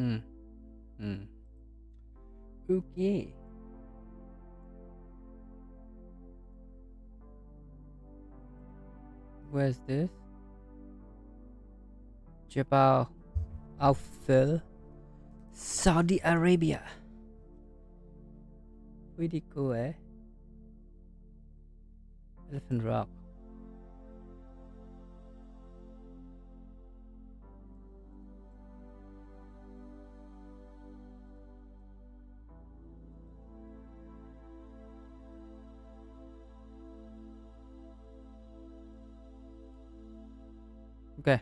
Mm. Mm. Okay. Where's this? Jabal Al Fil, Saudi Arabia. Pretty cool, eh? Elephant Rock. Okay.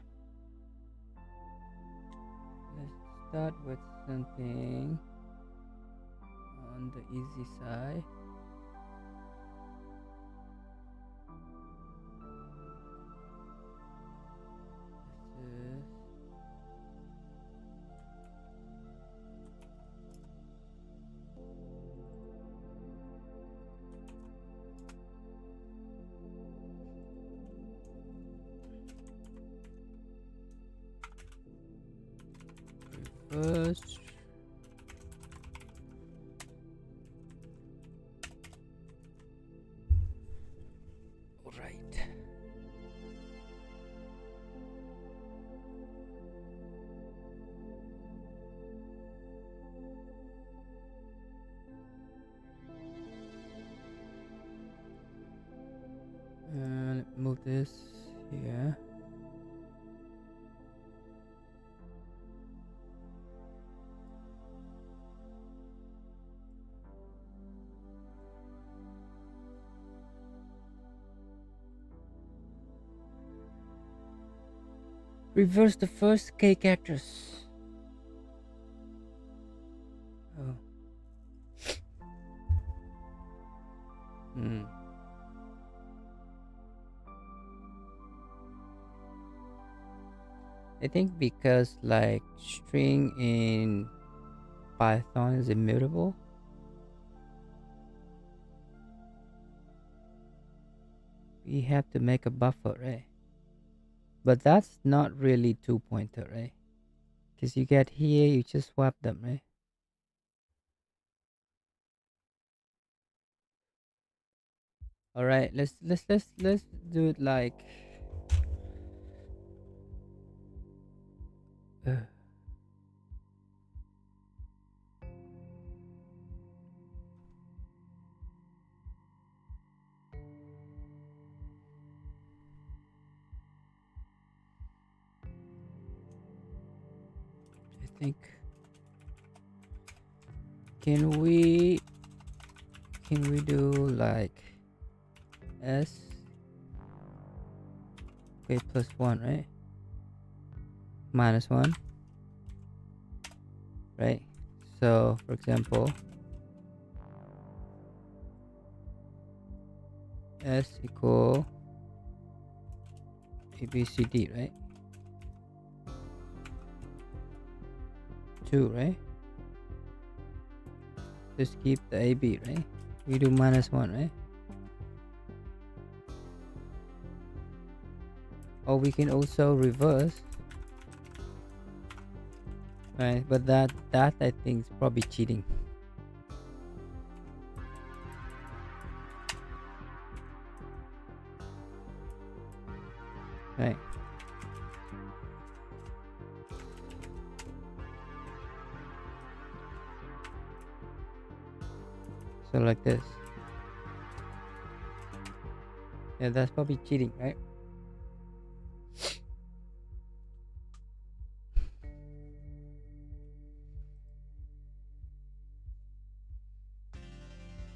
Let's start with something on the easy side. This is first. Alright. And move this here. Reverse the first K characters. Oh. Hmm. I think because like string in Python is immutable, we have to make a buffer, right? But that's not really two pointer, right? Because you get here, you just swap them, right? All right, let's do it like. Uh, I think can we do like s okay plus one, right? Minus one, right? So for example, s equal abcd, right? 2, right? Just keep the ab, right? We do minus one, right? Or we can also reverse, right? But that I think is probably cheating, right? So like this. Yeah, that's probably cheating, right?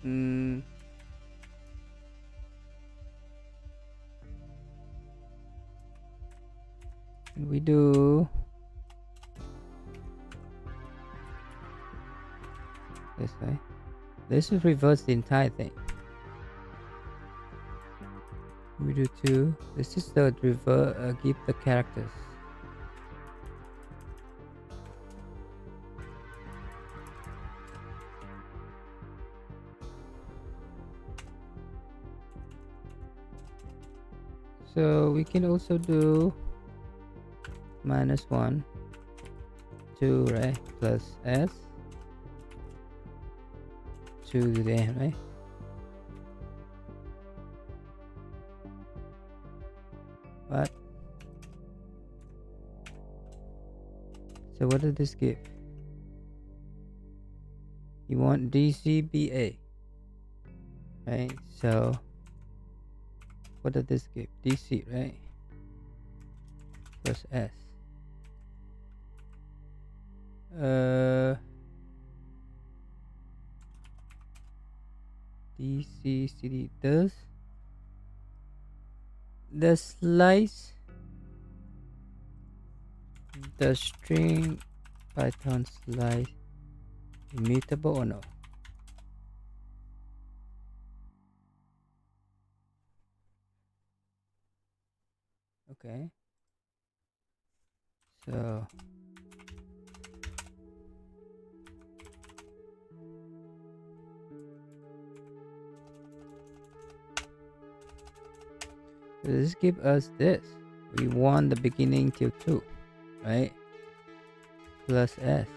Mm, we do this way. This is reverse the entire thing. We do 2. This is the reverse. Keep the characters. So we can also do minus 1, 2, right? Plus S 2 to the n, right? What? So what does this give? You want DCBA, right? So what does this give? DC, right? Plus S. DCCD. Does the slice the string Python slice immutable or no? Okay. So this give us this. We want the beginning till 2, right? Plus S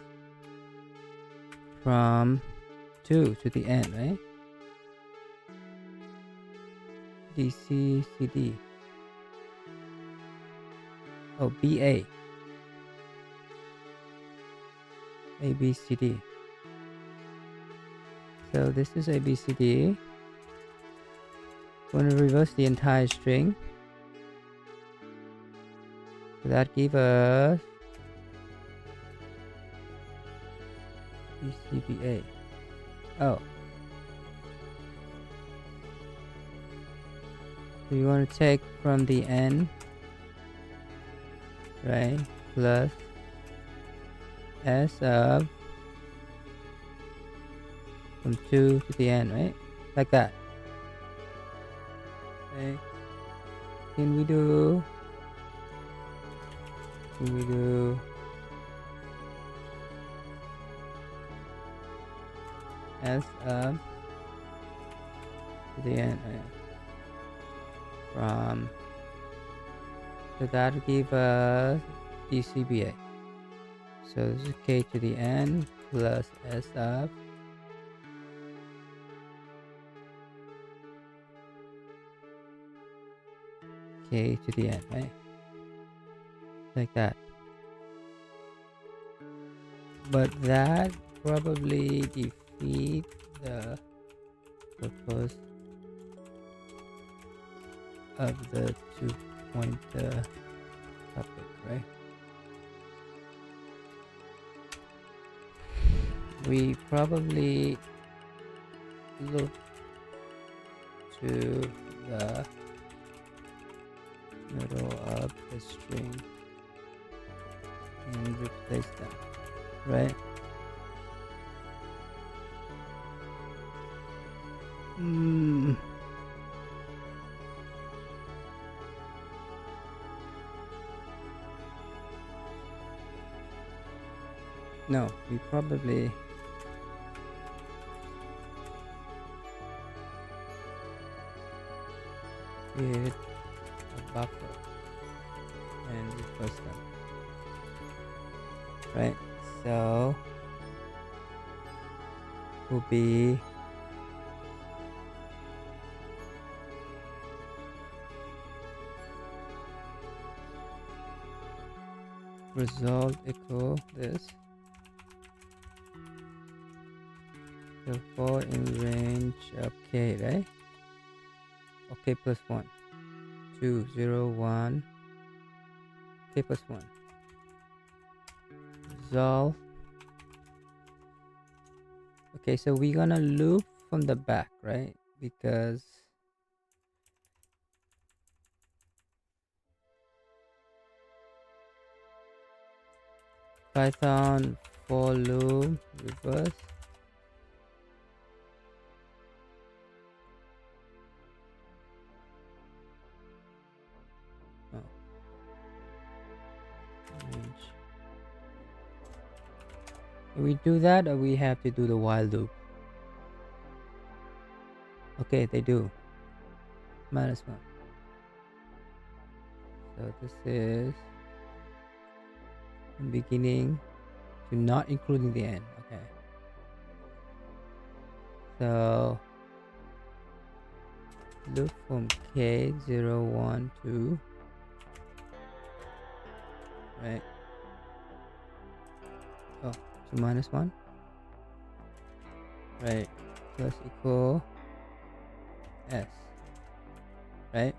from 2 to the end, right? DCCD. Oh, BA. ABCD. So this is ABCD. We're going to reverse the entire string. So that give us DCBA. Oh. So you want to take from the n, right? Plus S of from 2 to the n, right? Like that. Okay. Can we do S of to the n, right? From, so that will give us DCBA. So this is k to the n plus S of k to the n, right? Like that. But that probably defeat the purpose of the 2-pointer topic, right? We probably look to the middle of the string and replace them, right? No, we probably create a buffer and replace them, right? So will be result equal this. So for in range of k, right? Okay, plus 1, 2, 0, 1. K plus 1. Resolve. Okay, so we're gonna loop from the back, right? Because Python for loop reverse. Oh. Range. Can we do that, or we have to do the while loop? Okay, they do. -1. So this is beginning to not including the n. Okay. So loop from k 0, 1, 2, right? Oh, to minus 1, right? Plus equal s, right?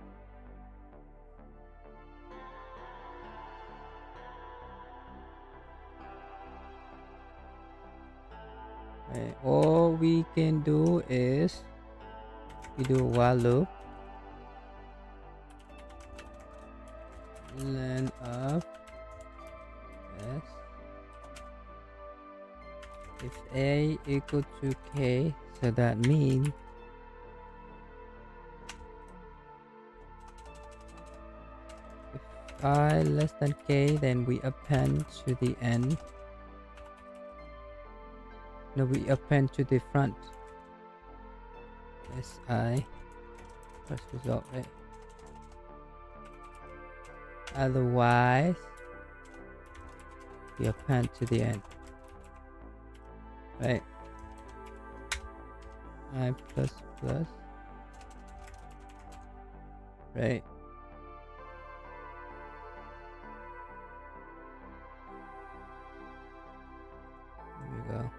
Right. All we can do is we do a while loop, len of s. If a equal to k, so that means if I less than k, then we append to the n. No, we append to the front. Si first result, right? Otherwise, we append to the end, right? I plus plus, right? Here we go.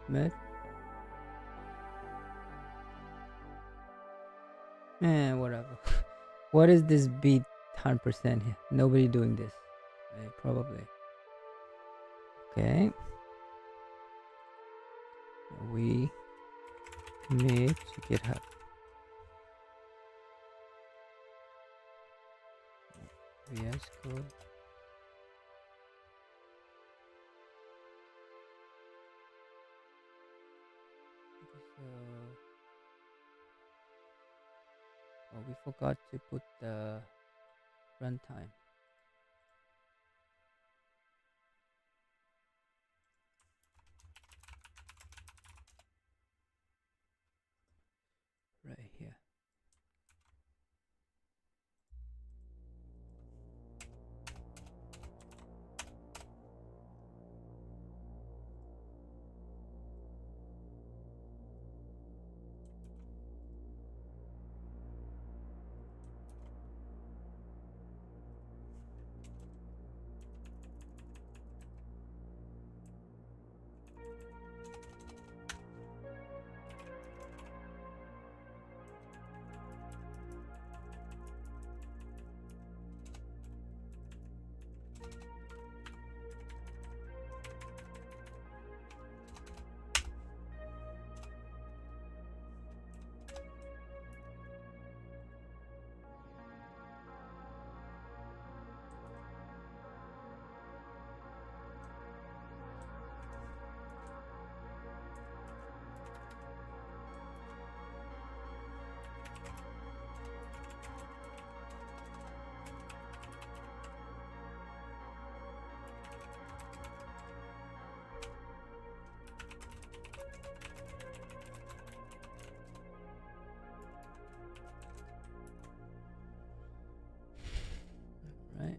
Mid. Whatever. What is this beat 100% here? Nobody doing this, right? Probably. Okay. We commit to GitHub. VS Code. So, oh, we forgot to put the runtime. Right here. Right.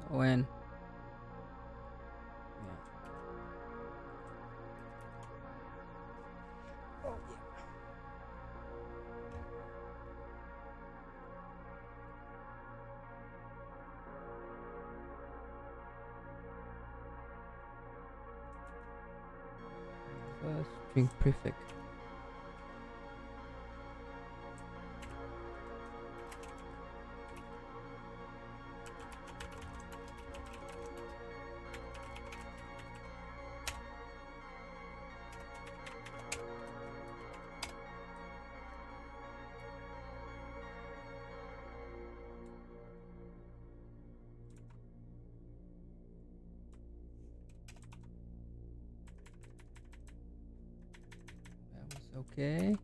When? Yeah. Oh yeah. First string prefix. Okay.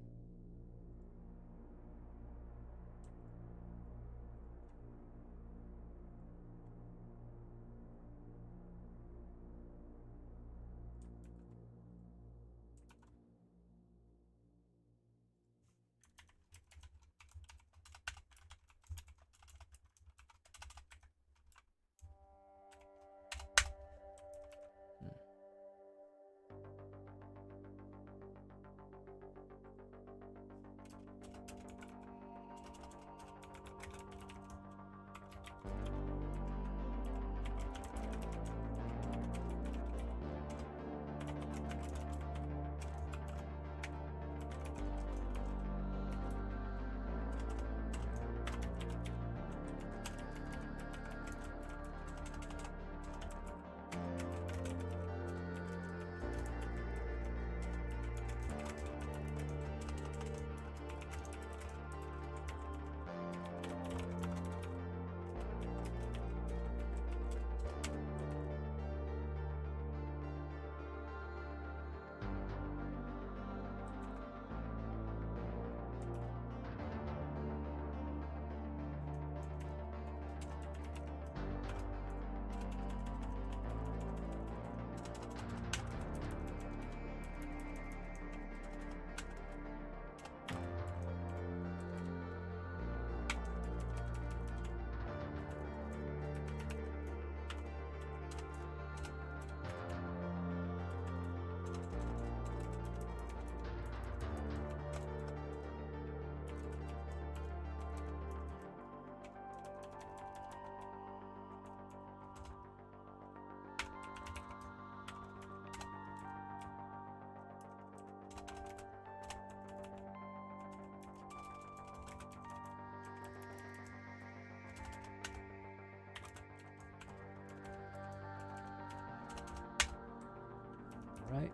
Right.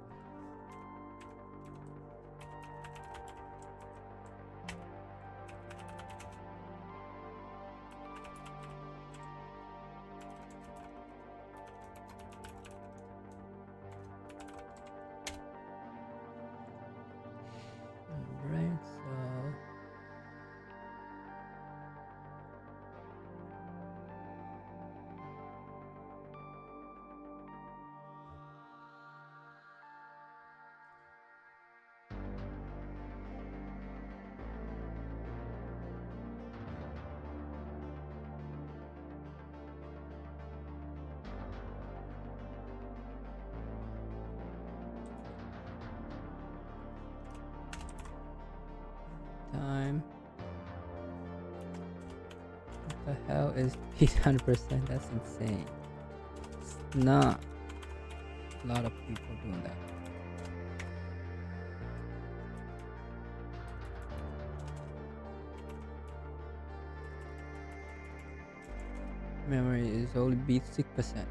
Right. So time. What the hell is 800%? That's insane. It's not a lot of people doing that. Memory is only beat 6%.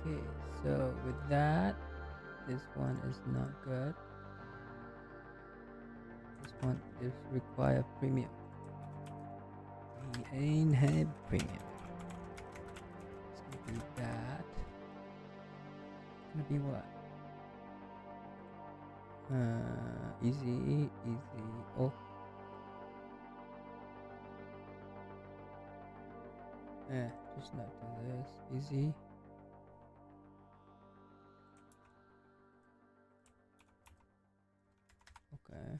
Okay, so with that, this one is not good. This one is require premium. We ain't had premium. It's gonna be that. It's gonna be what? Easy. Oh. Just not do this. Easy. Okay.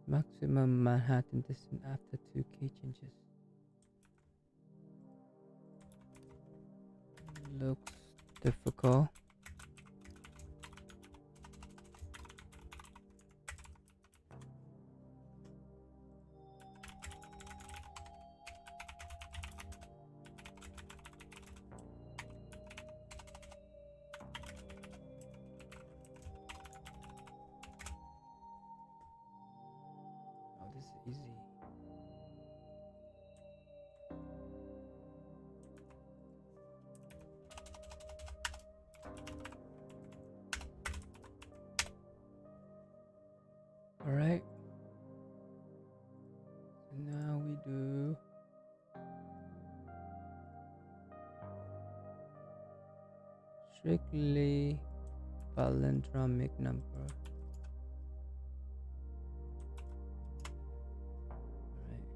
Maximum Manhattan distance after 2 key changes. Looks difficult. easy. All right. So now we do strictly palindromic number. Right.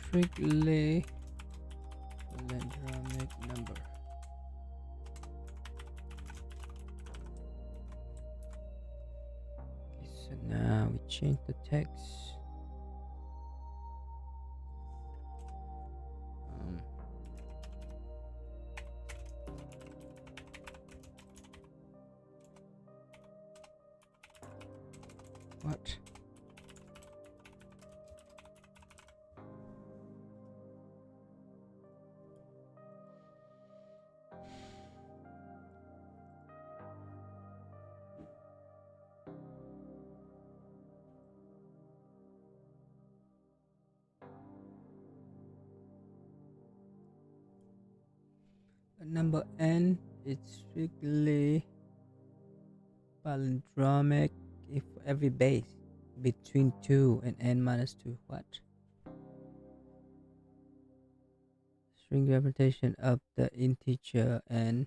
Strictly palindromic number. Okay, so now we change the text. What? Number n is strictly palindromic if every base between 2 and n minus 2. What? String representation of the integer n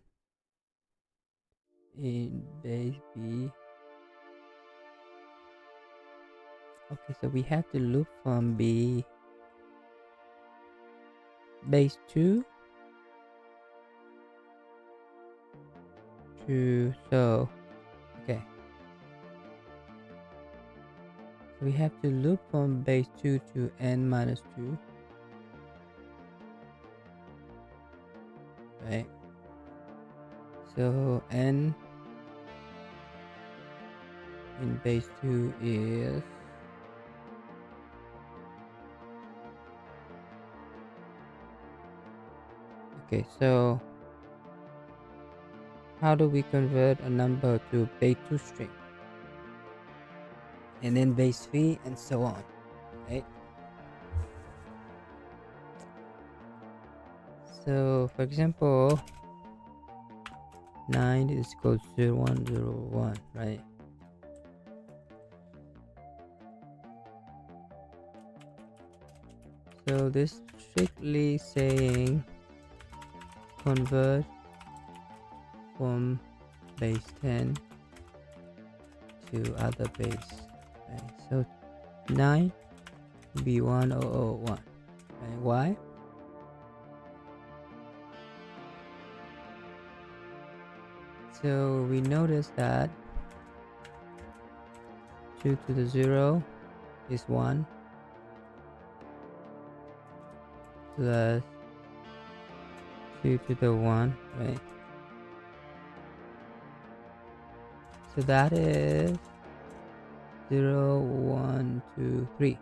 in base b. Okay, so we have to loop from b base 2 to, so okay, so we have to loop from base 2 to n minus 2, right? So n in base 2 is okay. So how do we convert a number to base 2 string and then base 3 and so on, right? So for example, 9 is equal to 0101, right? So this strictly saying convert from base 10 to other base, right? So 9 be 1001, right? Why? So we notice that 2 to the 0 is 1 plus 2 to the 1, right? So that is 0, 1, 2, 3.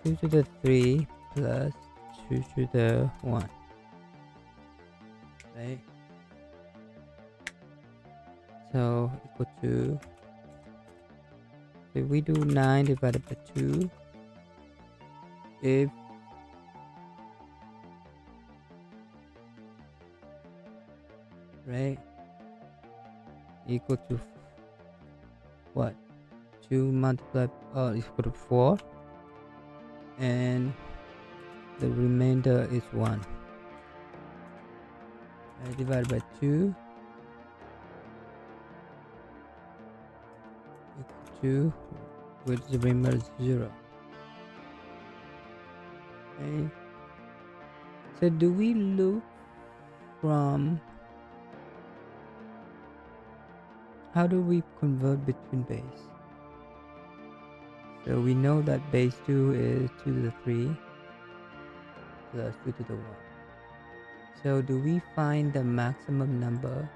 2 to the 3 plus 2 to the 1, right? So equal to, if we do 9 divided by 2, if right, equal to what? 2 multiplied equal to 4, and the remainder is 1. Right, divided by 2 equal to, which the remainder is 0. Okay. So do we loop from, how do we convert between base? So we know that base 2 is 2 to the 3 plus 2 to the 1. So do we find the maximum number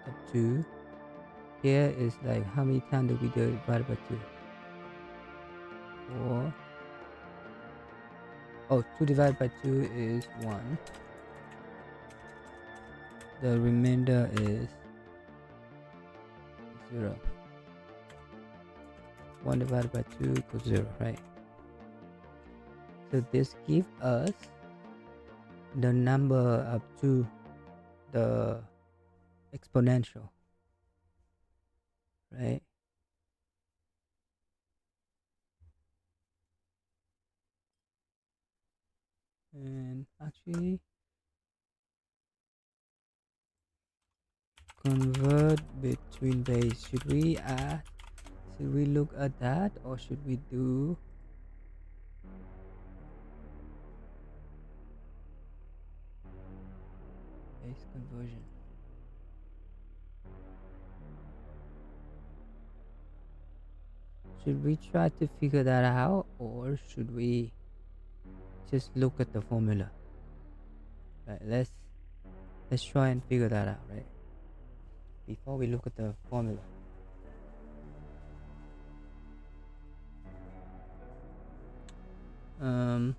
of 2? Here is like, how many times do we divide by 2? 4, Oh, 2 divided by 2 is 1. The remainder is 0. 1 divided by 2 equals 0, right? So this gives us the number up to the exponential, right? And actually convert between base. Should we look at that, or should we do base conversion? Should we try to figure that out, or should we just look at the formula? Right, let's try and figure that out, right? Before we look at the formula. Um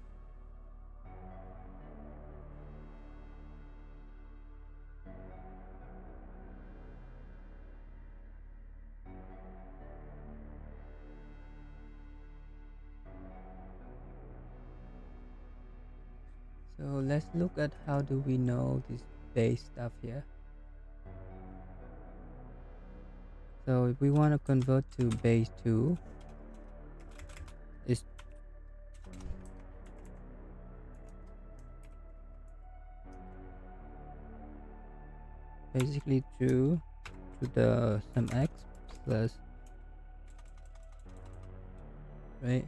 so let's look at how do we know this base stuff here. So if we want to convert to base 2, it's basically 2 to the sum x plus, right?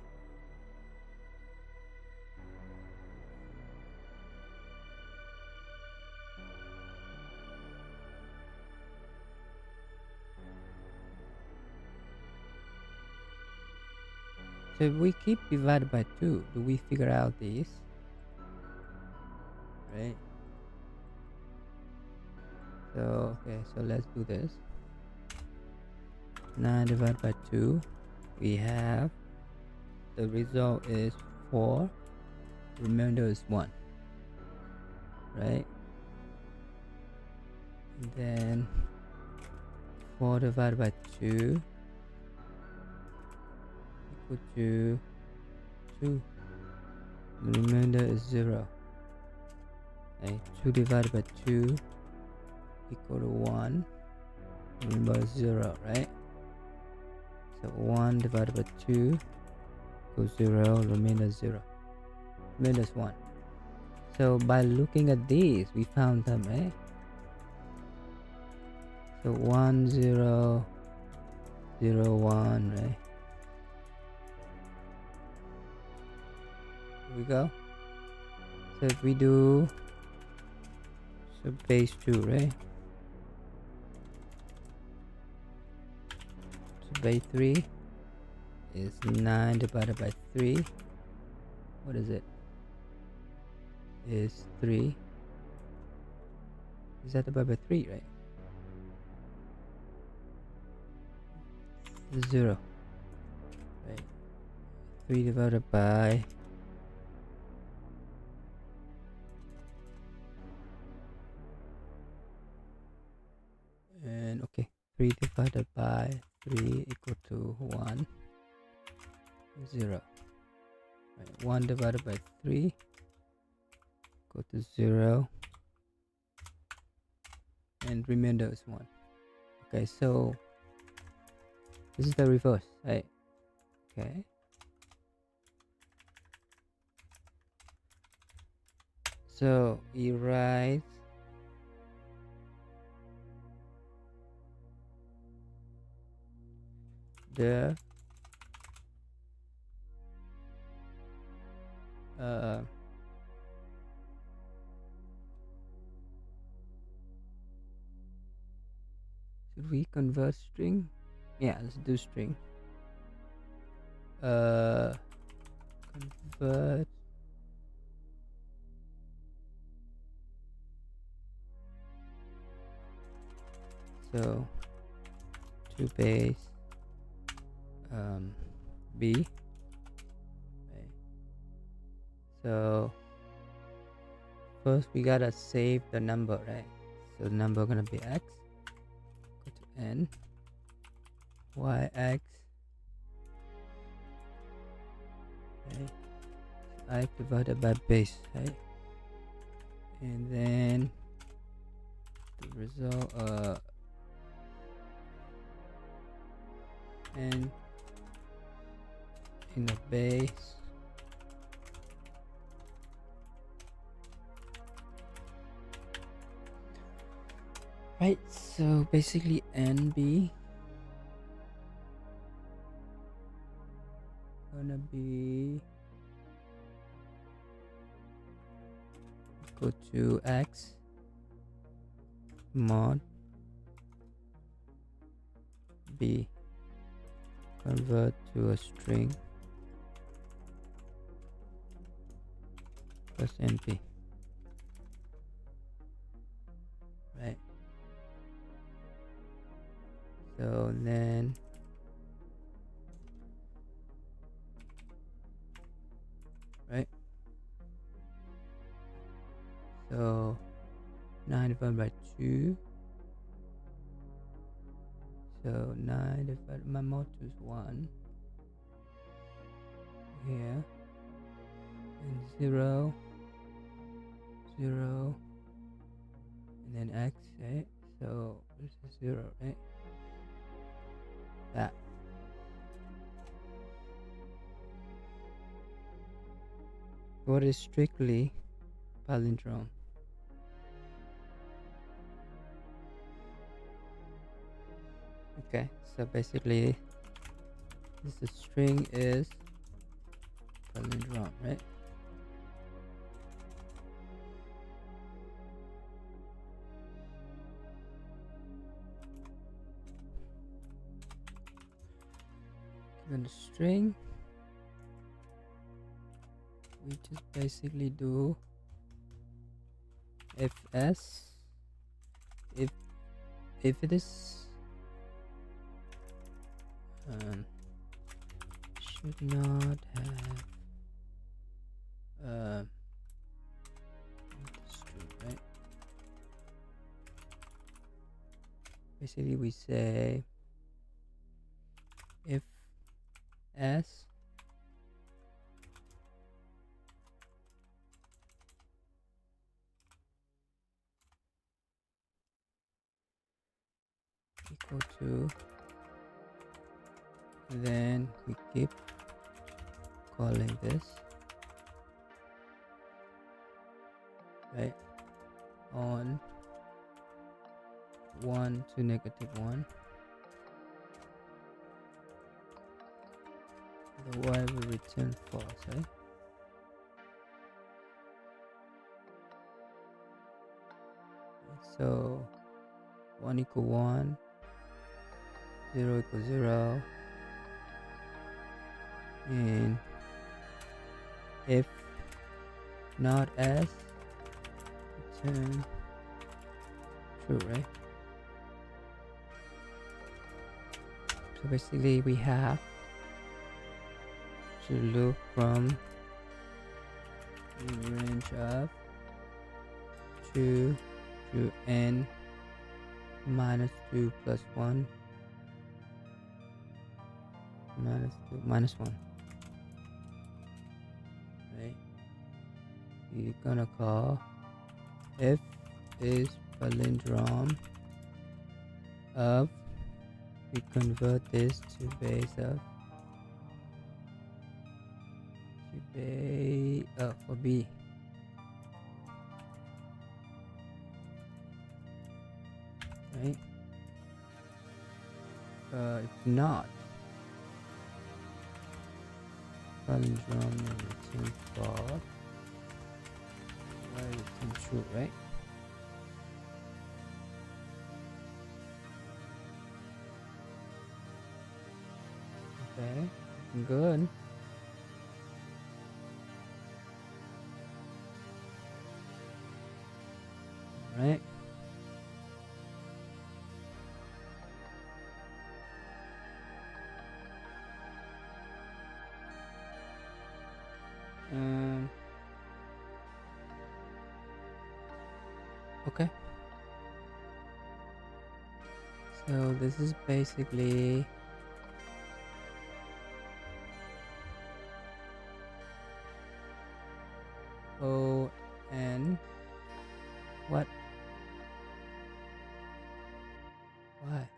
So if we keep divided by 2, do we figure out this? Right? So, okay, so let's do this. 9 divided by 2, we have, the result is 4, remainder is 1, right? And then 4 divided by 2 equal to 2, the remainder is 0. Okay, 2 divided by 2 equal to 1, remember is 0, right? So 1 divided by 2 equals 0, remainder is 0, remainder is 1. So by looking at these, we found them, right? So 1 0 0 1, right? Here we go. So if we do, so base 2, right? So base 3 is 9 divided by 3. What is it? Is 3. Is that divided by 3, right? 0. Right. 3 divided by, and okay, 3 divided by 3 equal to 1, 0. Right. 1 divided by 3 equal to 0, and remainder is 1. Okay, so this is the reverse, right? Okay. So we write the should we convert string? Yeah, let's do string. Convert so to base b, right? So first we gotta save the number, right? So the number gonna be x, go to n, yx, right? I divided by base, right? And then the result n in the base, right? So basically nb gonna be equal to x mod b, convert to a string, plus np, right? So then right, so 9 divided by 2, so 9 divided by mod 2 is 1 here, and 0 0, and then x, right? So this is 0, right? That. What is strictly palindrome? Okay, so basically this string is palindrome, right? Given the string, we just basically do fs if it is should not have string, right? Basically we say if s equal to, then we keep calling this, right, on 1 to -1, otherwise we return false, right? So 1 equal 1, 0 equal 0, and if not s, return true, right? So basically we have to look from the range of 2 to n minus 2 plus 1 minus 2 minus 1, right? You're gonna call f is palindrome of, we convert this to base of, for b, right? If not, palindrome will return false, while return true, right? Okay, good. Right. Okay. So this is basically O N. What? Why?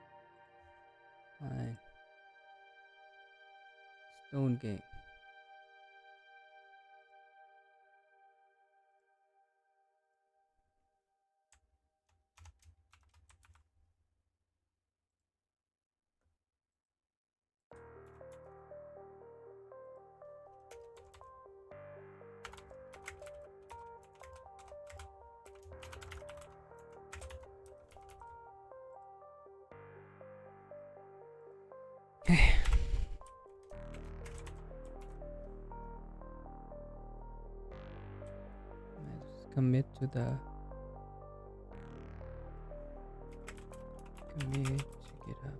Fine. Stone game. Okay. Let's commit to the commit. Check it out.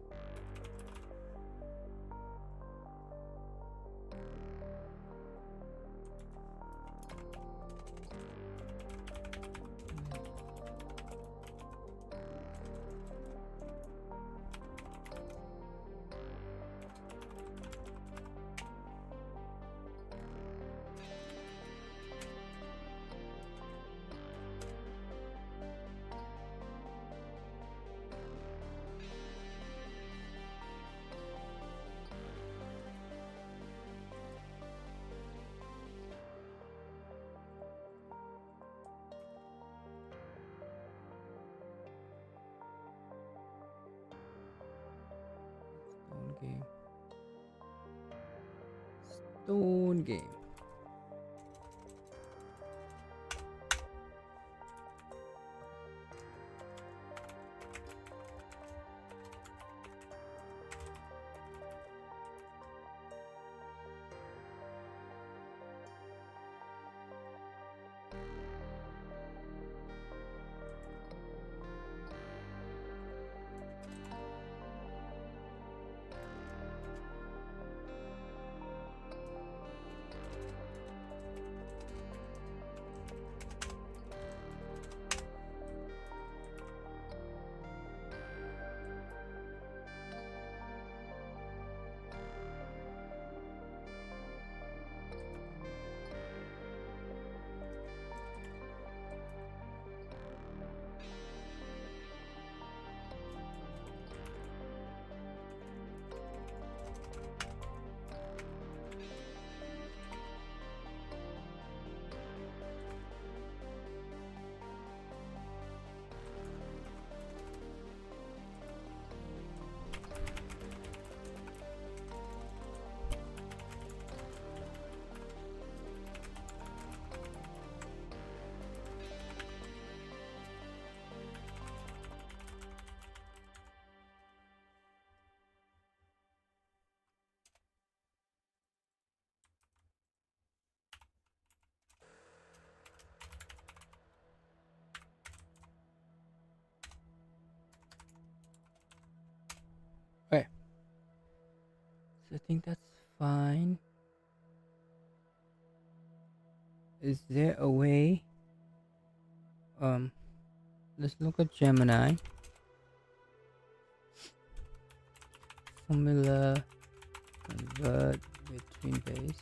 Stone game. Stone game. Okay. So I think that's fine. Is there a way? Let's look at Gemini. Formula convert between base.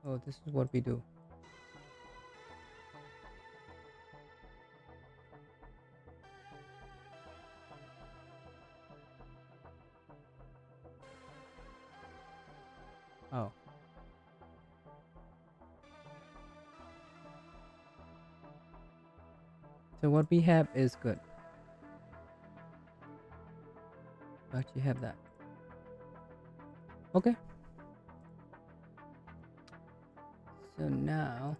Oh, this is what we do. Oh. So what we have is good. But you have that. Okay. So now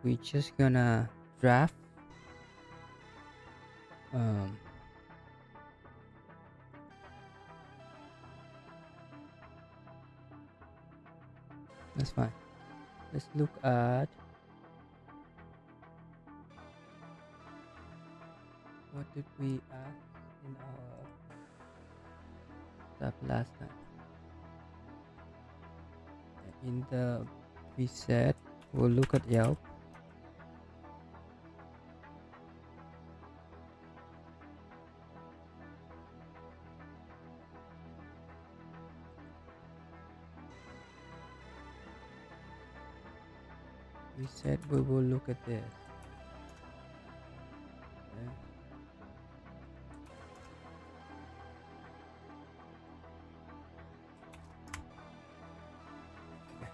we just gonna draft um, that's fine. Let's look at what did we ask in our stuff last time. In the preset, we'll look at Yelp. We said we will look at this. Okay.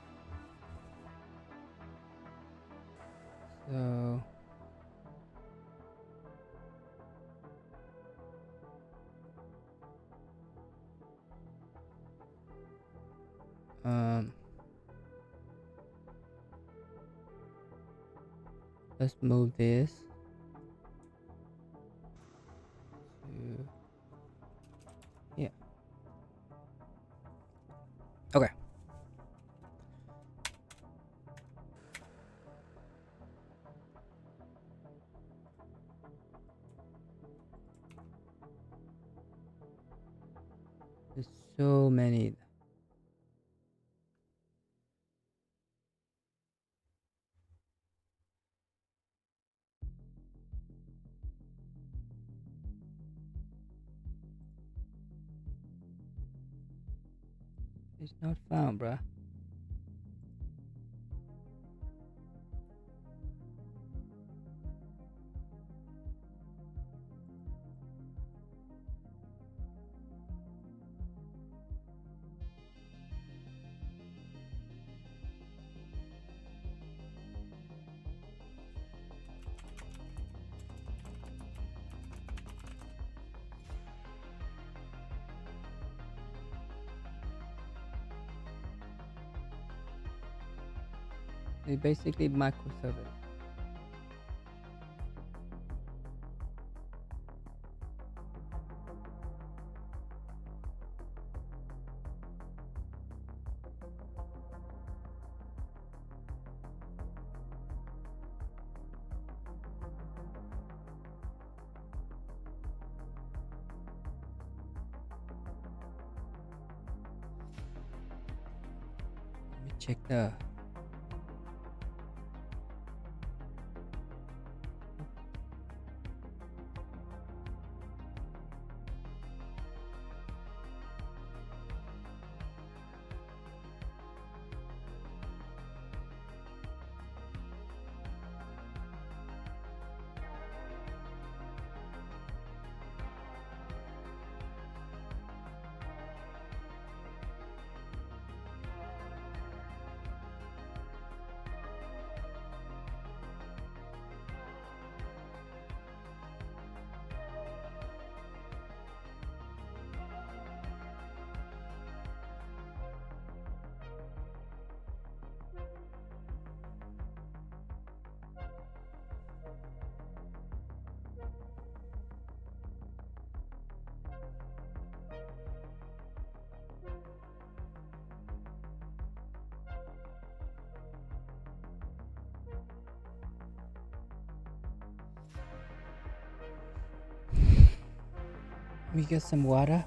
So um, let's move this to here. Okay. There's so many. It's not found, bruh. It's basically microservice. Let me check the we get some water.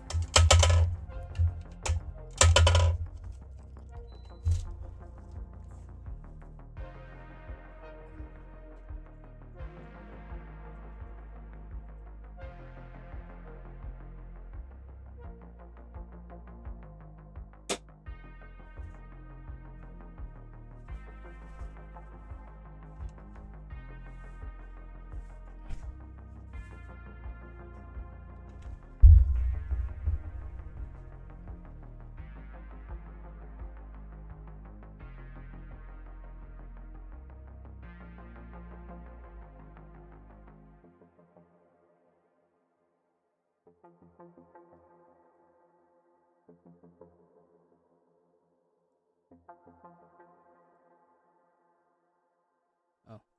Oh.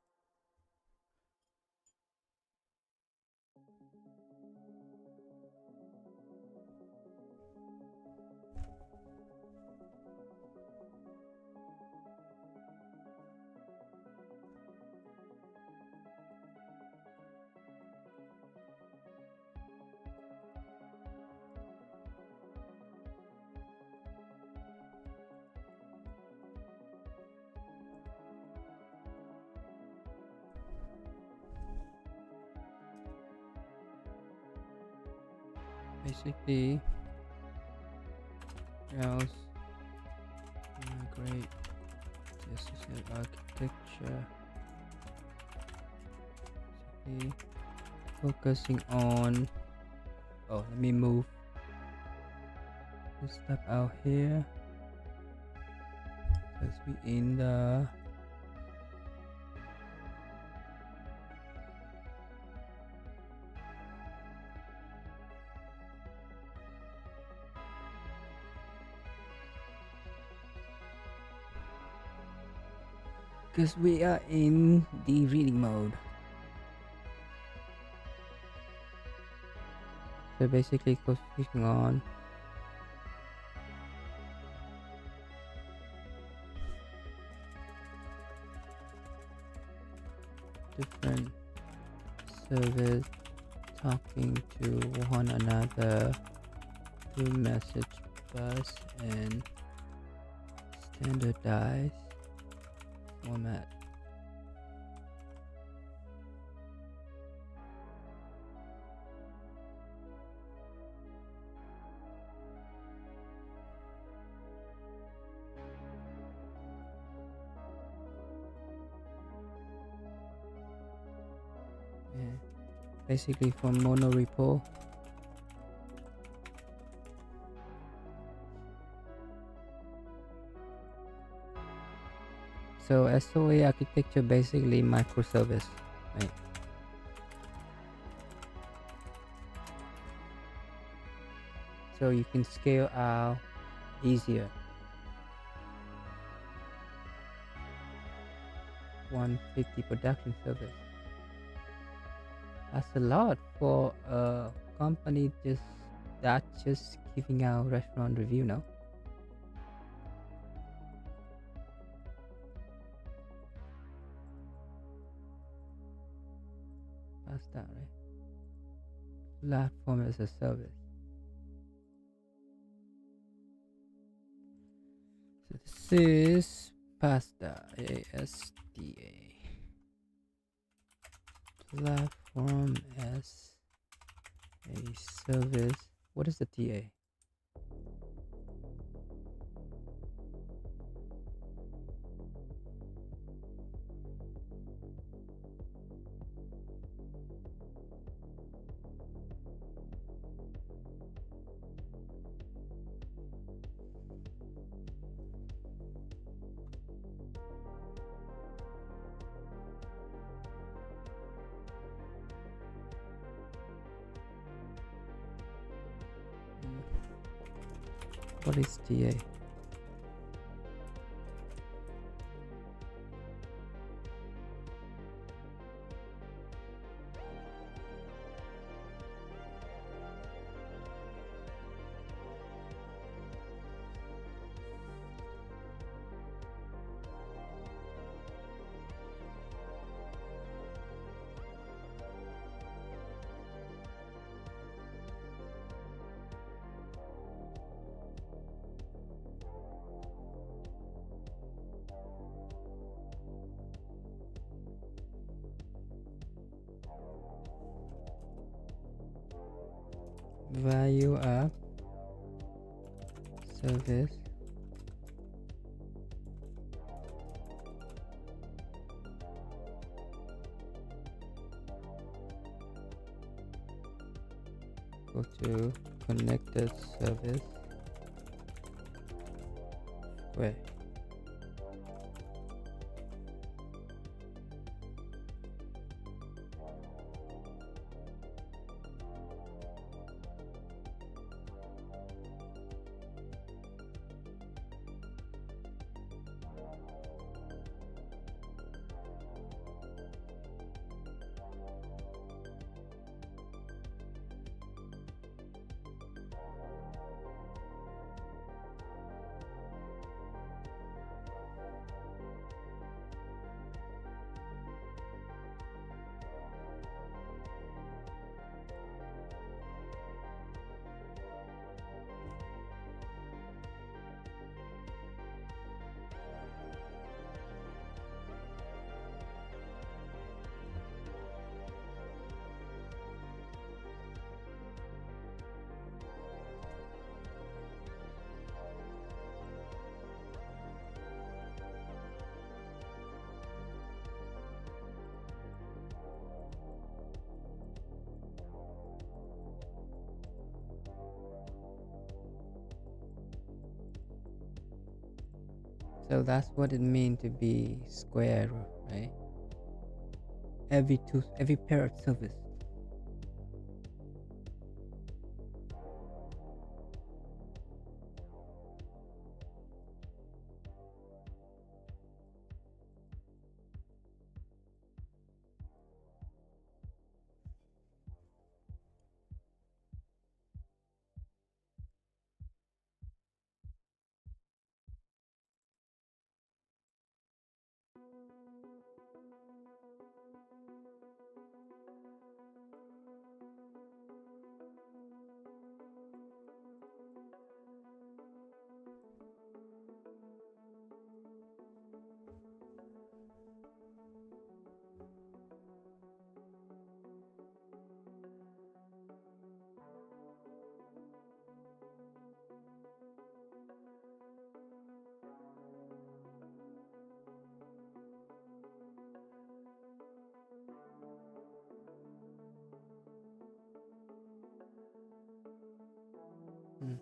basically else migrate. This is an architecture. Basically focusing on, oh, let me move this stuff out here because we in the because we are in the reading mode. So basically focusing on different service talking to one another through message bus and standardized format. Yeah. Basically from monorepo. So SOA architecture basically microservice, right? So you can scale out easier. 150 production service. That's a lot for a company just giving out restaurant review now. That's that, right? Platform as a service. So this is PASDA, ASDA. Platform as a service. What is the TA? What is TA? Value app service go to connected service where So that's what it means to be square, right? Every pair of surface. Mm.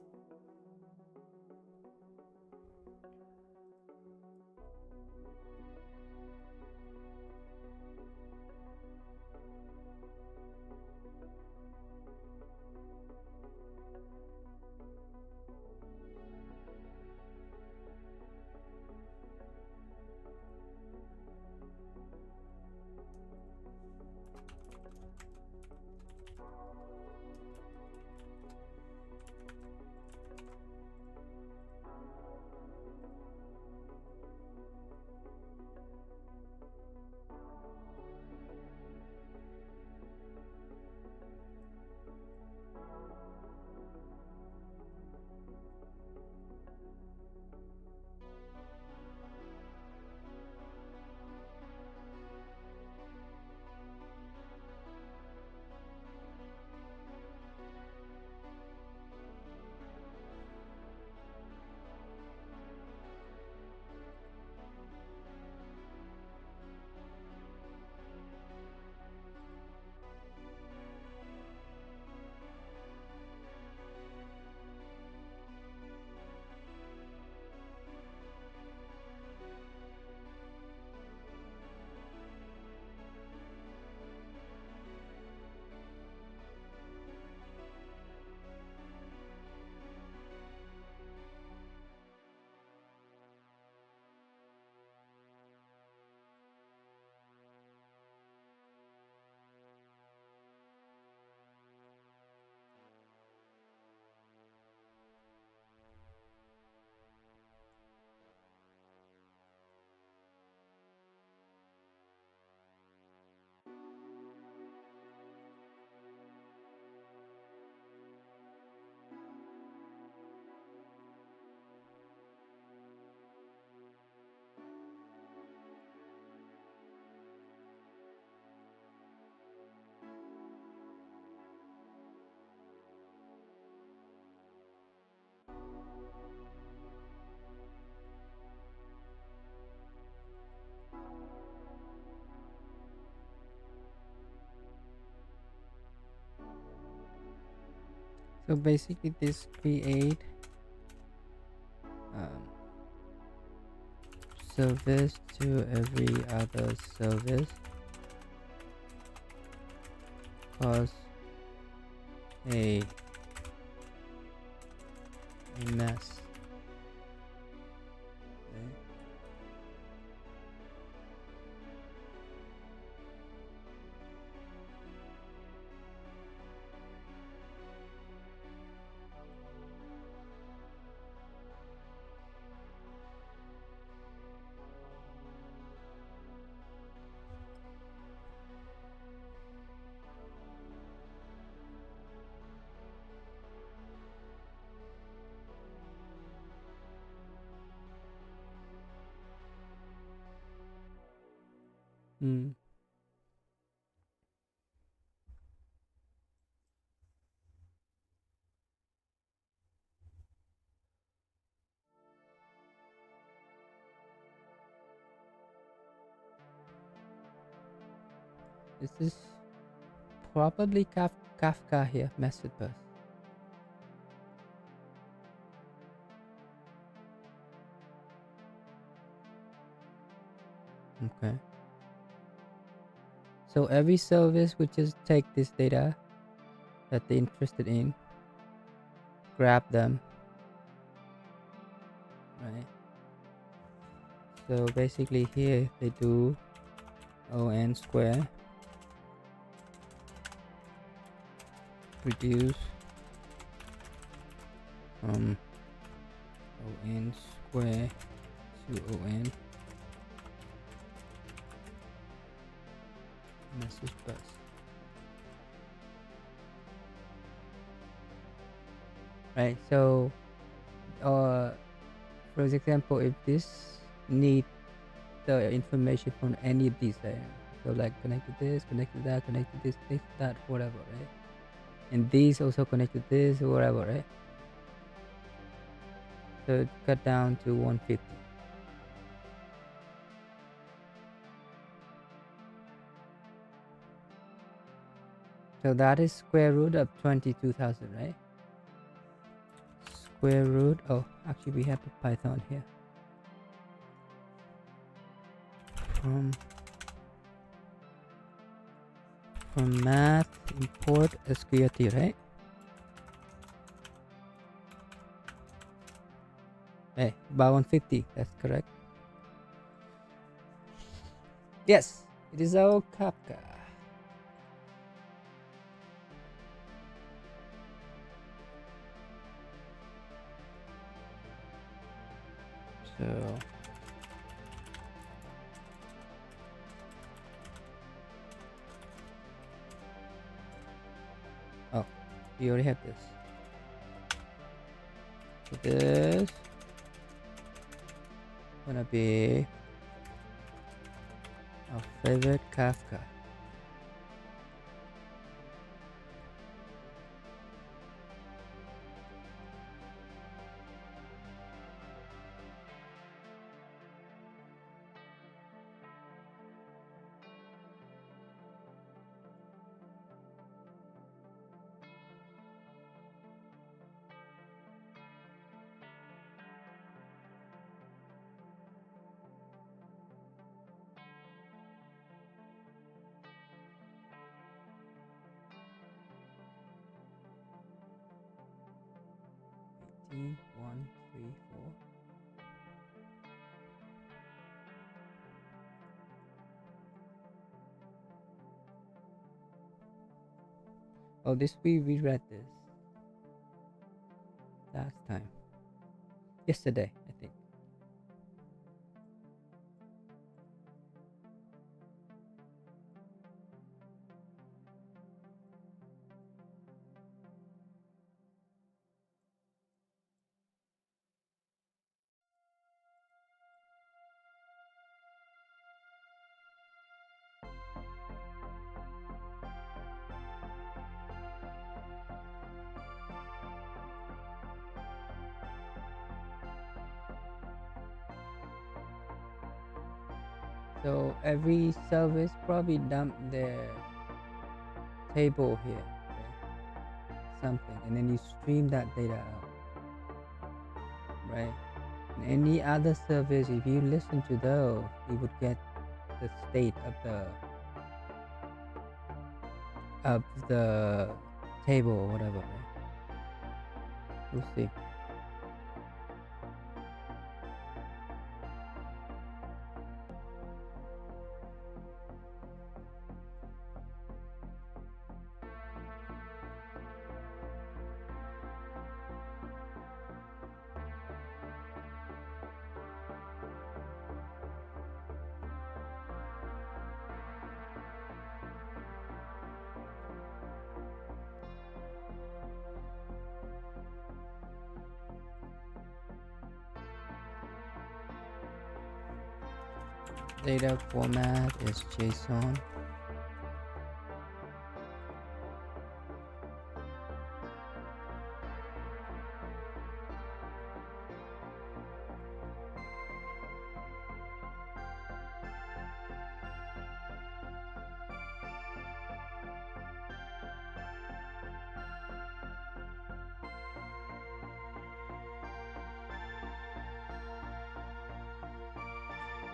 So basically, this create um, service to every other service cause a mess. Okay. Mm. This is probably Kafka here, message bus. Okay. So every service would just take this data that they're interested in, grab them, right? So basically here they do on square reduce from on square to on message bus. Right, so for example, if this need the information from any of these so like connect to this, connect to that, connect to this, that, whatever, right? And these also connect to this or whatever, right? So it cut down to 150. So that is square root of 22,000, right? Square root, oh, actually we have the Python here. From math, import sqrt, right? Hey, about 150, that's correct. Yes, it is our Kafka. So oh, we already have this. So this gonna be our favorite Kafka. One, three, four. Oh, this we read this last time. Yesterday, I think. So every service probably dump their table here, okay? Something, and then you stream that data out, right? And any other service, if you listen to those, you would get the state of the table or whatever, right? We'll see. Data format is JSON.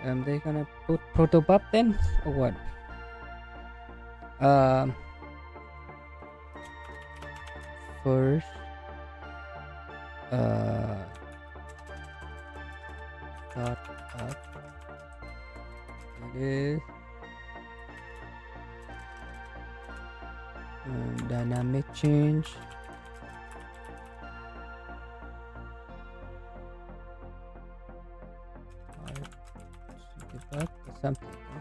They're gonna put protobuf then, or what? Um, First, start up. It is dynamic change. Debug or something. Huh?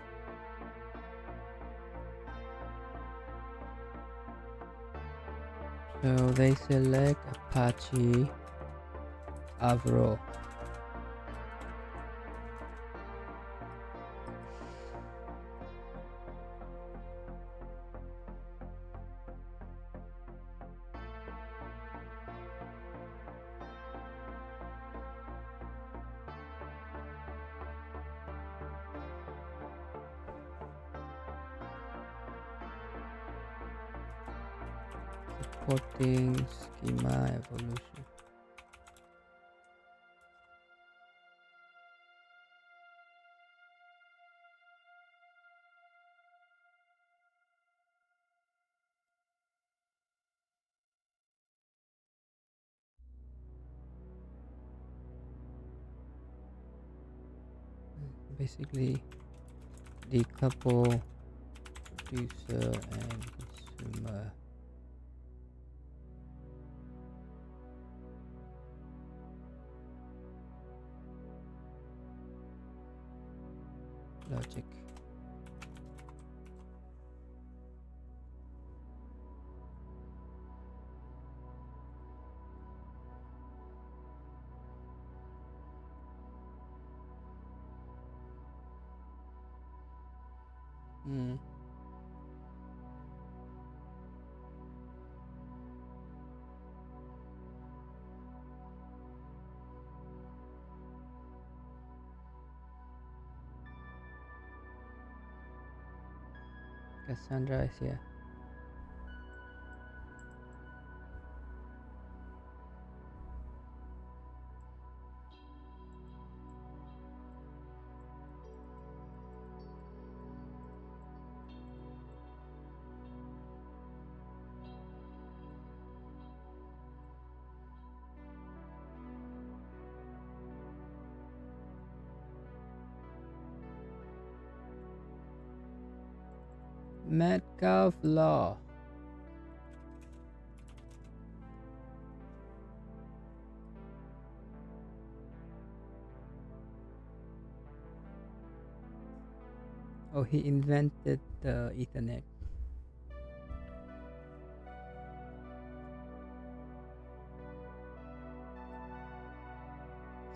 So they select Apache Avro. Supporting schema evolution. Basically, decouple producer and consumer. Logic. Cassandra is here. Metcalf law. Oh, he invented the Ethernet.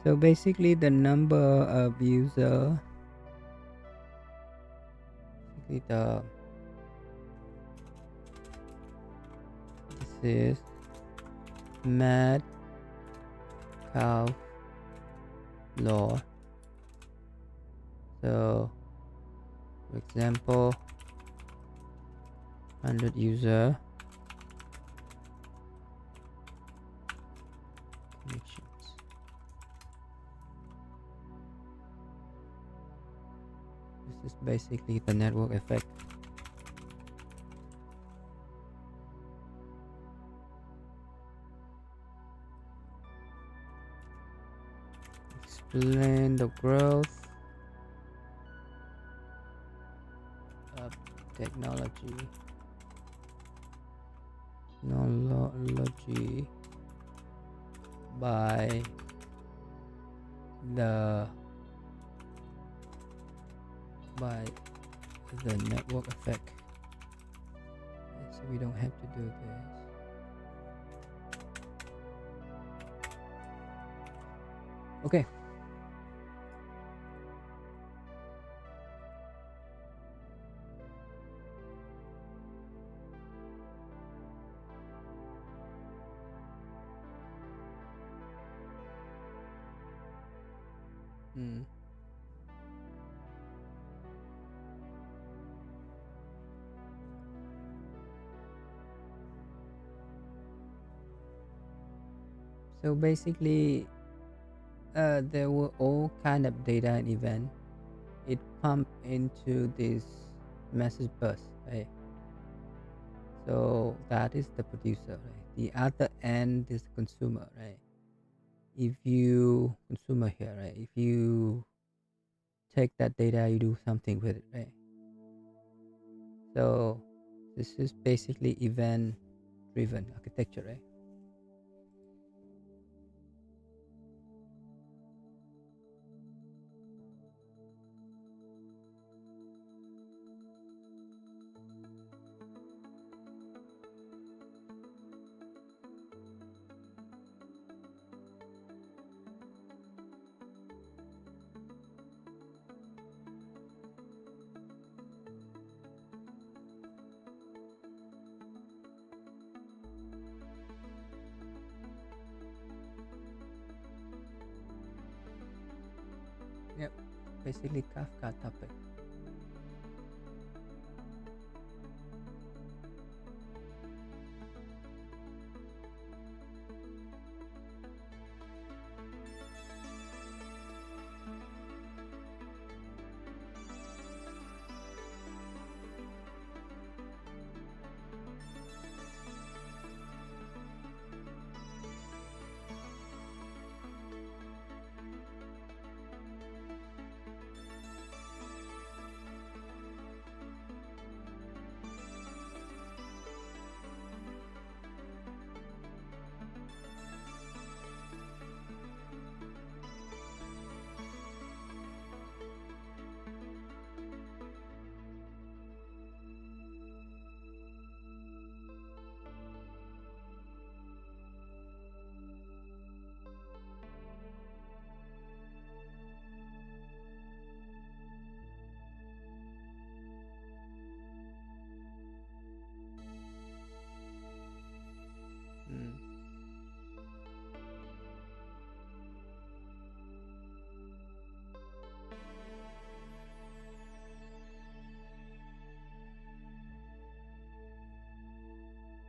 So basically the number of user, basically this is Metcalf law. So for example, 100 user connections. This is basically the network effect. Explain the growth of technology by the network effect. So we don't have to do this. Okay. So basically, there were all kind of data and event. it pump into this message bus, right? So that is the producer, right? The other end is the consumer, right? If you consumer here, right? If you take that data, you do something with it, right? So this is basically event driven architecture, right? Yep, basically Kafka topic.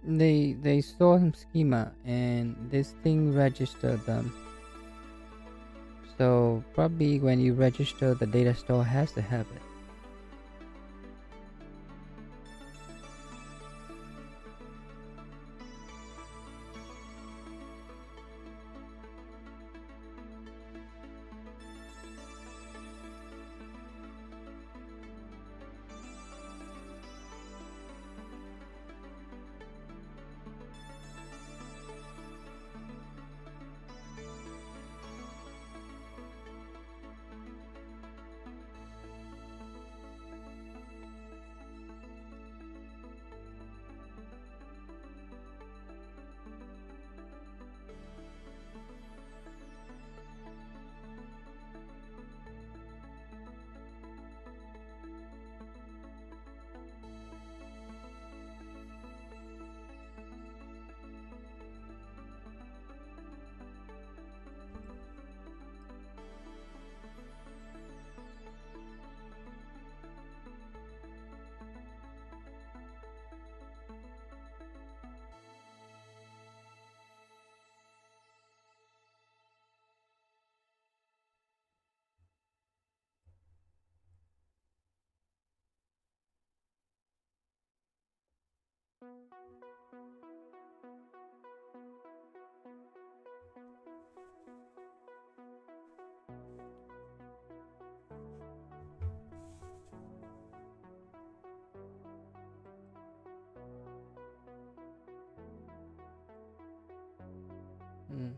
Mm. They saw some schema and this thing registered them. So probably when you register, the data store has to have it. Mm.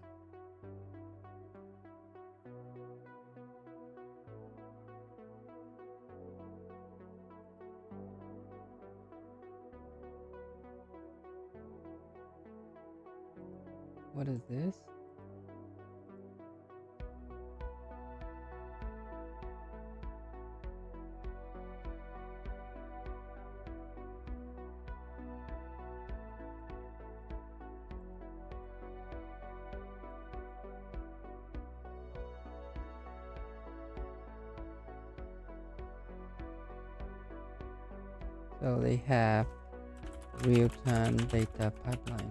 What is this? So they have real-time data pipeline.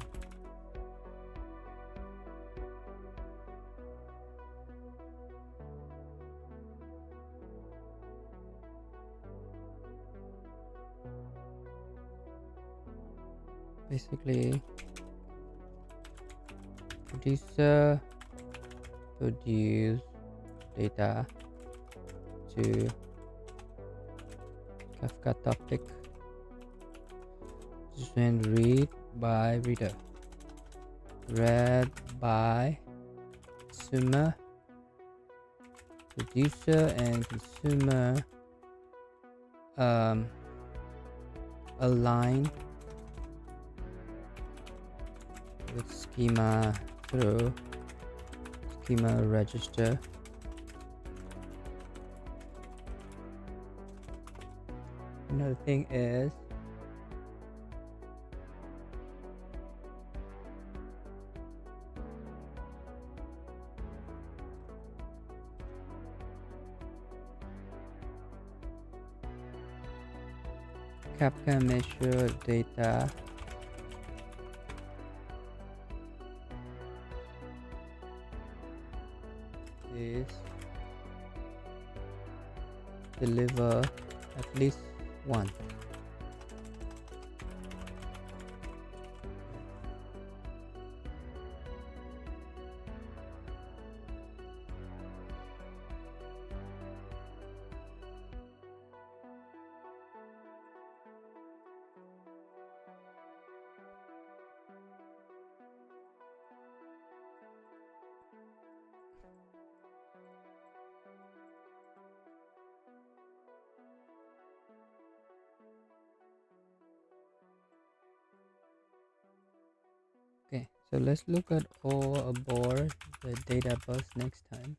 basically producer produce data to Kafka topic, then read by reader, read by consumer, producer and consumer align with schema through schema register. Another thing is Kafka measure data is deliver at least one. Okay, so let's look at all aboard the data bus next time.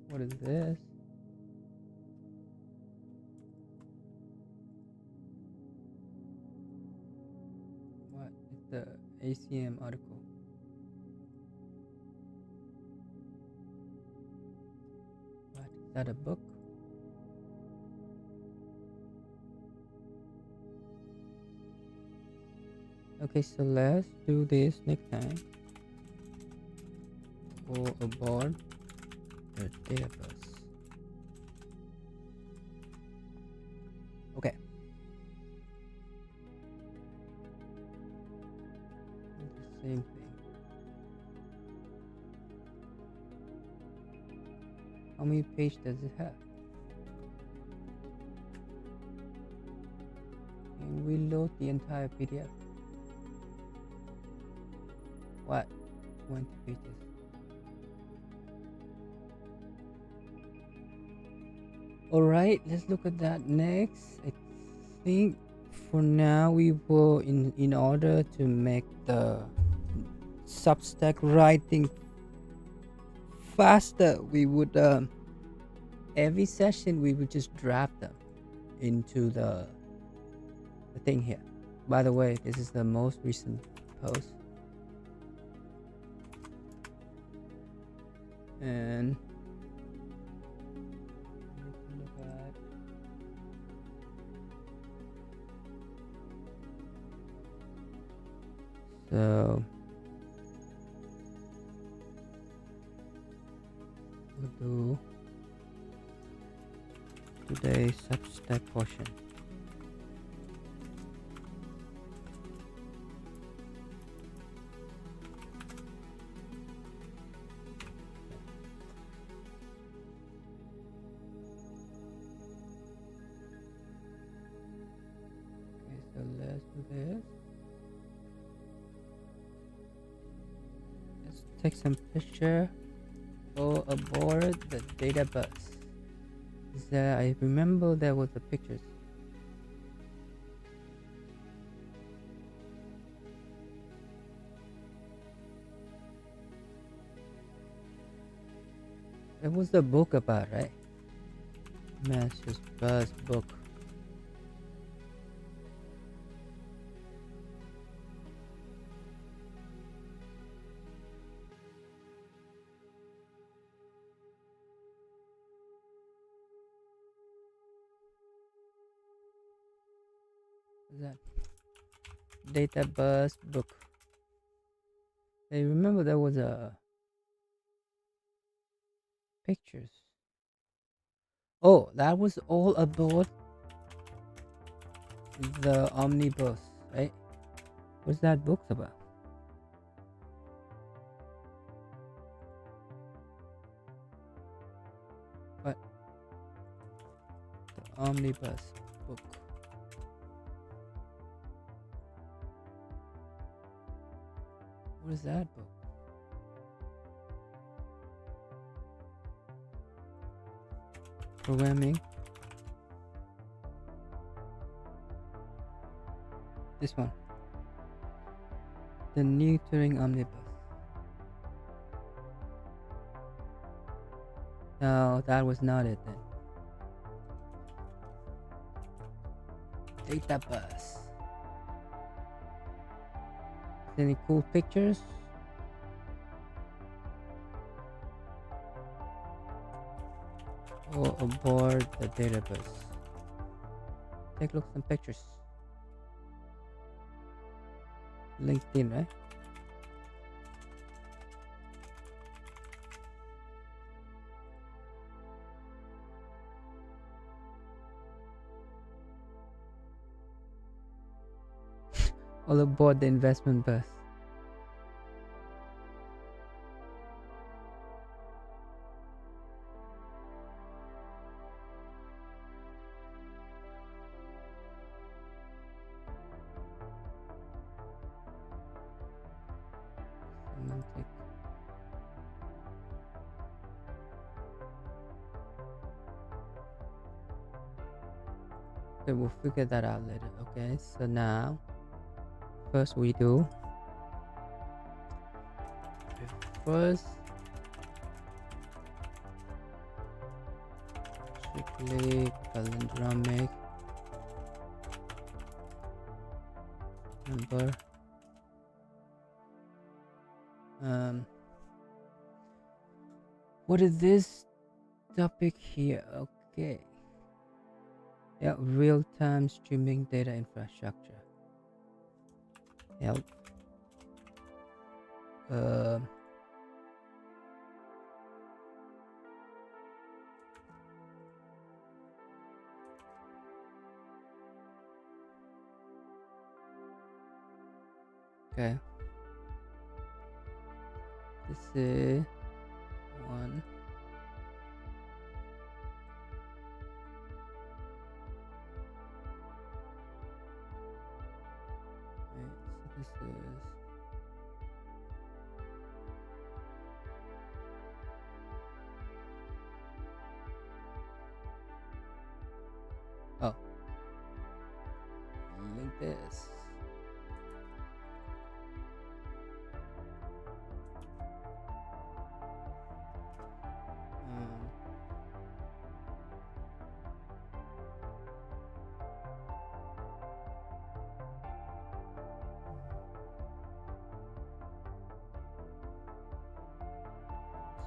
What is this? What is the ACM article? What is that, a book? Okay, so let's do this next time. All aboard the data bus. Okay. The same thing. How many pages does it have? And we load the entire PDF. What? 20 pages. Alright, let's look at that next. I think for now we will, in order to make the Substack writing faster, we would every session we would just draft them into the thing here. By the way, this is the most recent post, and look at so we'll do today's Substack portion. Okay, so let's do this. Let's take some picture. Go aboard the data bus. I remember there was the pictures. There was the book about, right? Master's Bus book. That data bus book. I remember there was a pictures. Oh, that was all about the omnibus, right? What's that book about? What? The omnibus book. What is that book? Programming. This one. The new Turing omnibus. No, that was not it then. Data bus. Any cool pictures? Or aboard the data bus. Take a look at some pictures. LinkedIn, right? All aboard the investment bus. Semantic. Okay, we'll figure that out later. Okay, so now first we do first strictly palindromic number. What is this topic here? Okay. Yeah, real-time streaming data infrastructure. Help. Okay. This is one. Right, so this is oh, link this.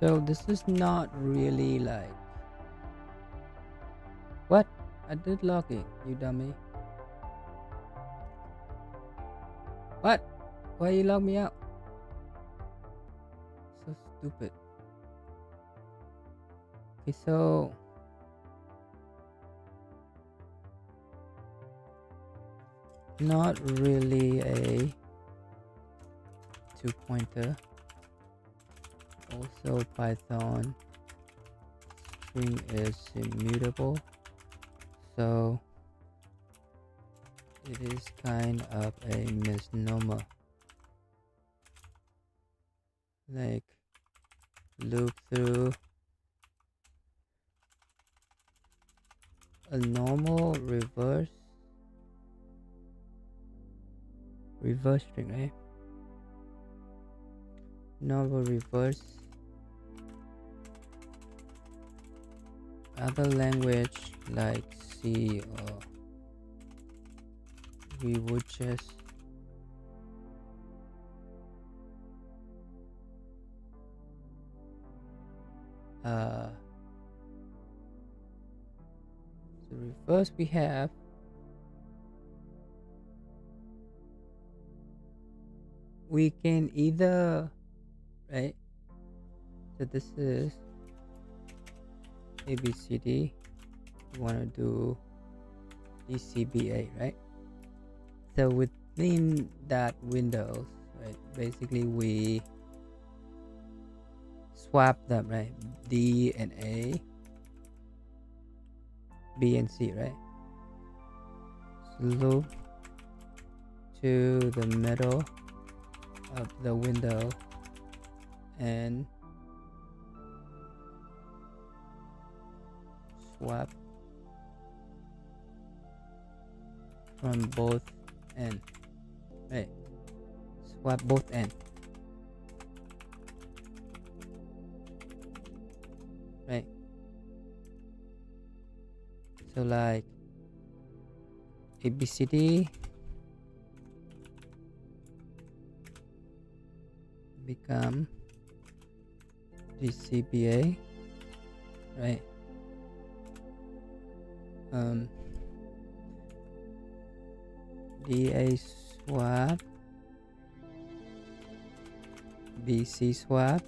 So this is not really like what? I did login, you dummy. What? Why you log me out? So stupid. Okay, so not really a two-pointer. Also Python string is immutable, so it is kind of a misnomer. Like loop through a normal reverse string, right? Normal reverse. Other language like C or we would just so reverse we have we can either, right? So this is ABCD we want to do DCBA, right? So within that windows, right, basically we swap them, right? D and A, B and C, right? So loop to the middle of the window and swap from both ends, right? Swap both ends, right? So like ABCD become DCBA, right? DA swap, BC swap,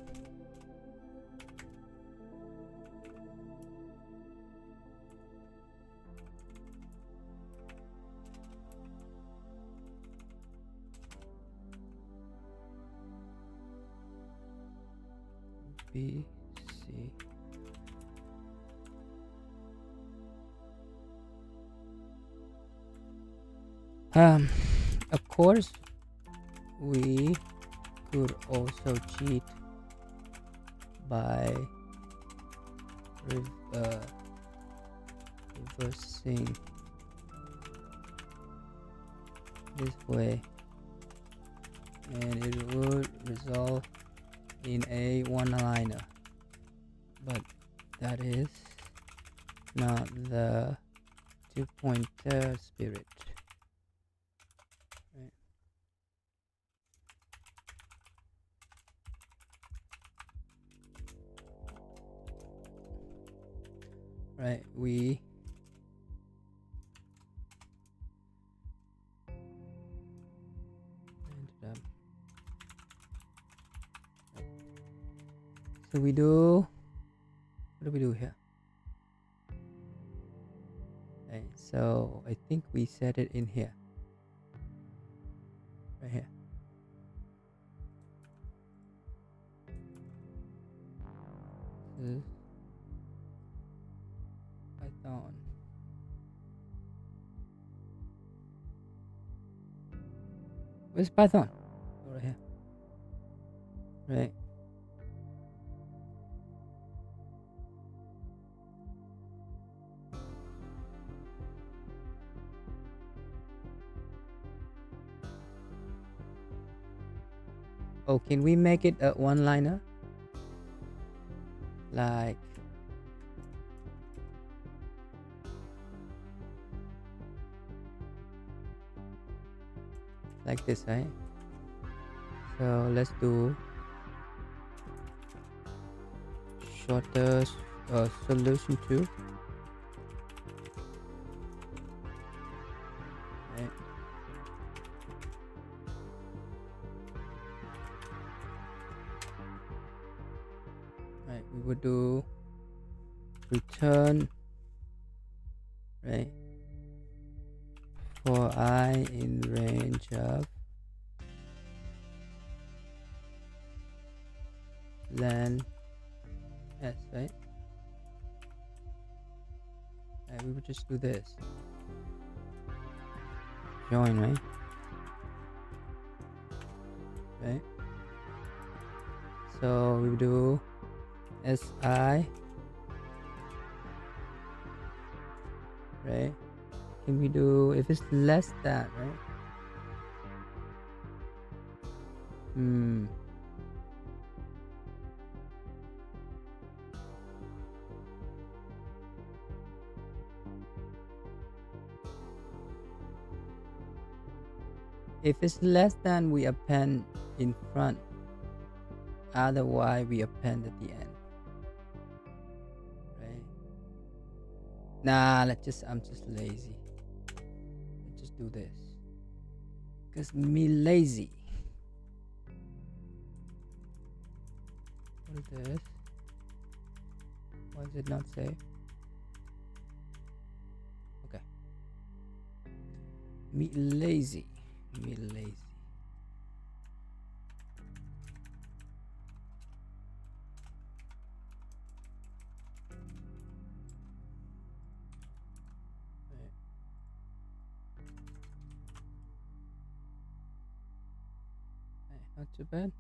BC. Of course, we could also cheat by reversing this way, and it would result in a one-liner, but that is not the two-pointer spirit. Right, we ended up. So we do, what do we do here? Okay, so I think we set it in here, right here. Python. Where's Python? Over here. Right. Oh, can we make it a one-liner? Like this, right? So let's do shorter solution 2. Right. Right, we would do return, right, for I in range of len s, right? And we would just do this, join, right? Right. So we do si, right? Can we do if it's less than, right? If it's less than, we append in front. Otherwise, we append at the end. Right? Nah, I'm just lazy. Let's just do this. Cause me lazy. What is this? Why is it not saved? Me lazy. Me lazy. Right. Right, not too bad.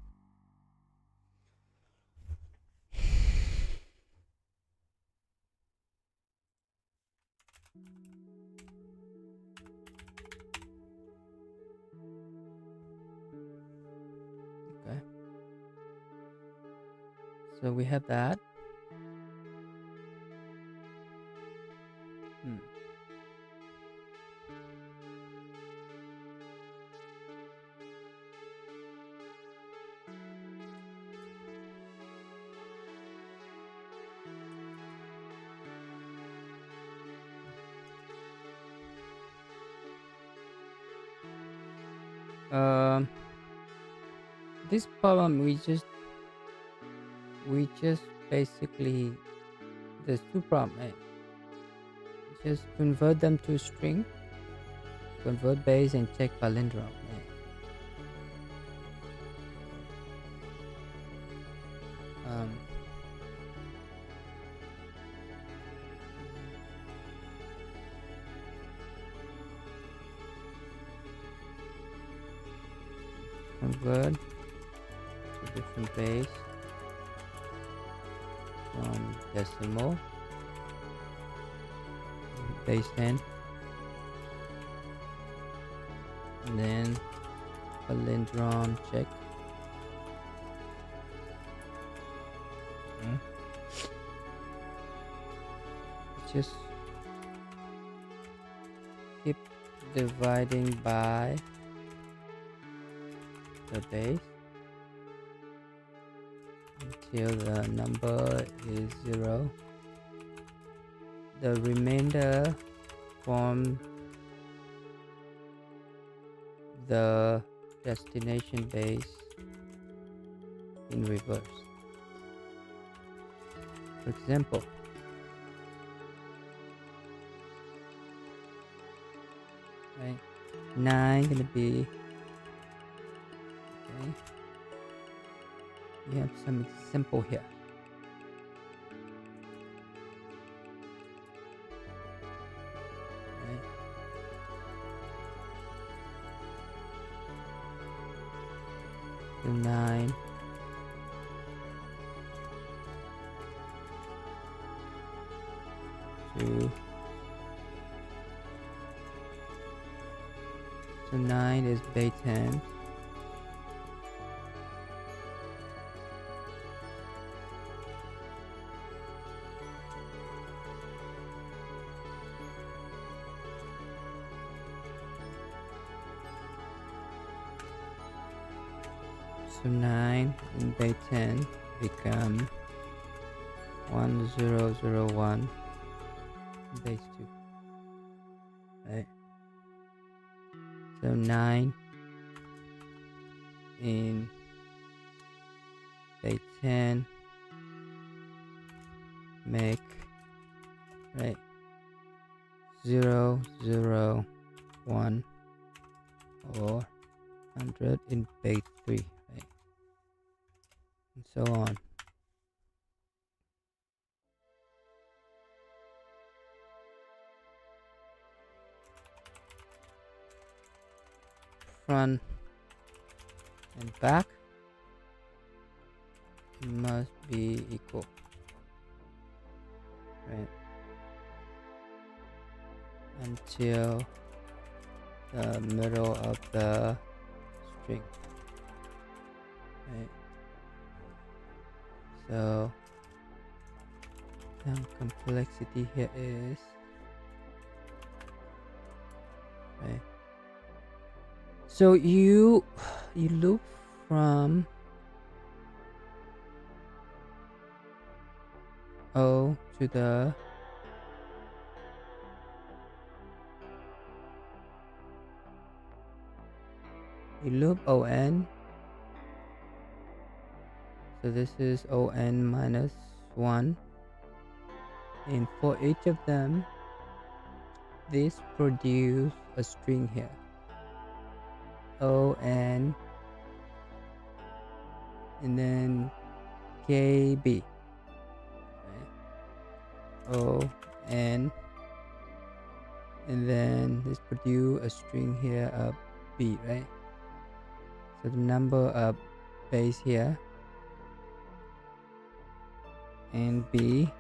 Okay. So we have that. Hmm. Um, this problem we just basically there's two problems. Eh? Just convert them to string, convert base, and check palindrome. Eh? Um, convert to different base from decimal base 10, and then palindrome check. Just keep dividing by the base until the number is 0. The remainder from the destination base in reverse. For example, right, 9 gonna be okay. We have some example here. Right. So 9 2. So 9 is base 10. So 9 and base 10 become 1001 base 2. Right. So 9 in base 10 make right 001 or 100 in base 3, right, and so on. Front and back must be equal, right, until the middle of the string, right. So some complexity here is right. So you loop from O to the you loop on. So this is on minus 1, and for each of them this produce a string here. ON, and then KB, right? ON, and then let's produce a string here of B, right? So the number of base here and B,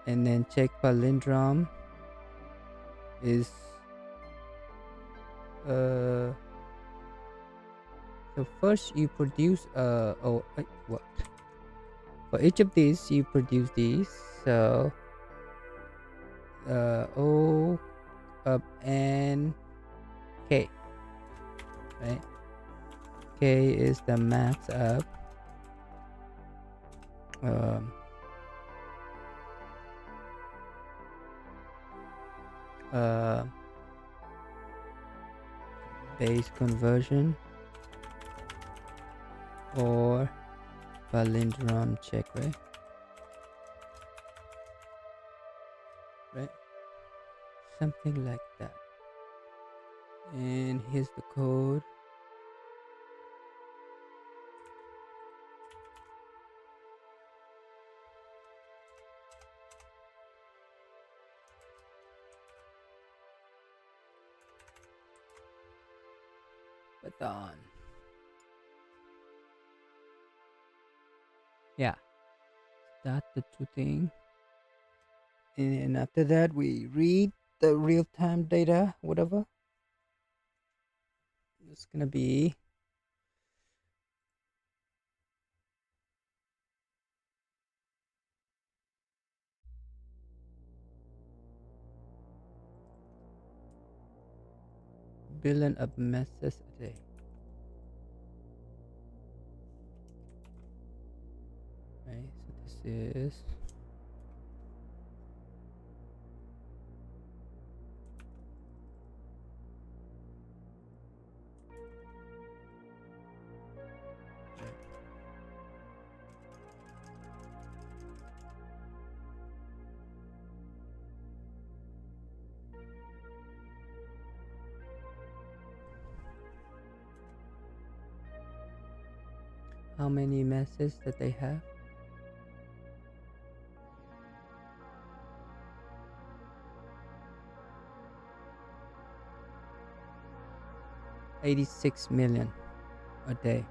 and then check palindrome is so first you produce what, for each of these you produce these, so O of N K, right? K is the max of base conversion or palindrome check, right? Something like that. And here's the code. Python. Yeah, that's the two thing. And after that we read the real-time data, whatever. It's gonna be billion of messages a day. Right, so this is how many messages that they have. 86 million a day.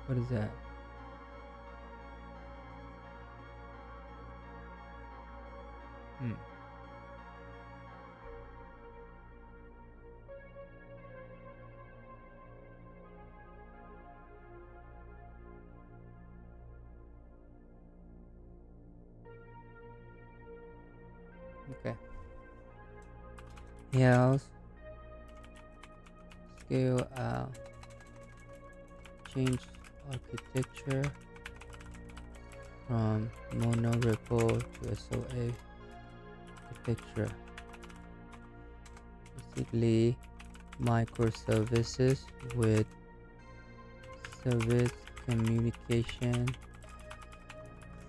What is that? Okay. Else scale out, change architecture from monorepo to SOA architecture. Basically microservices with service communication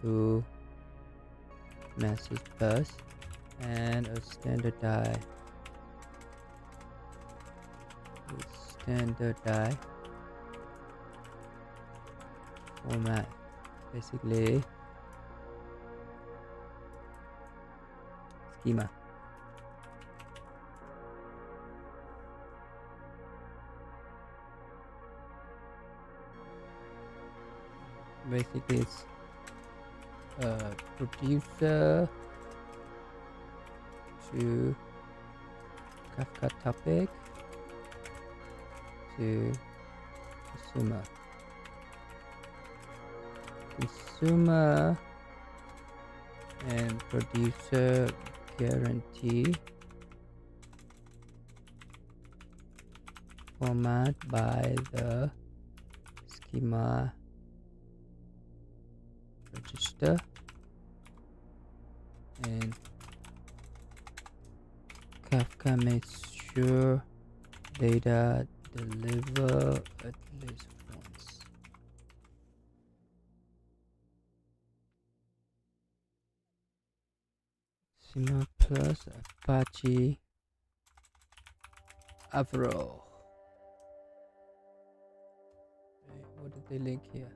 through message bus and a standardized format. Basically schema. Basically it's producer to Kafka topic to consumer and producer guarantee format by the schema register, and Kafka makes sure data deliver at least once. Schema plus Apache Avro. What did they link here?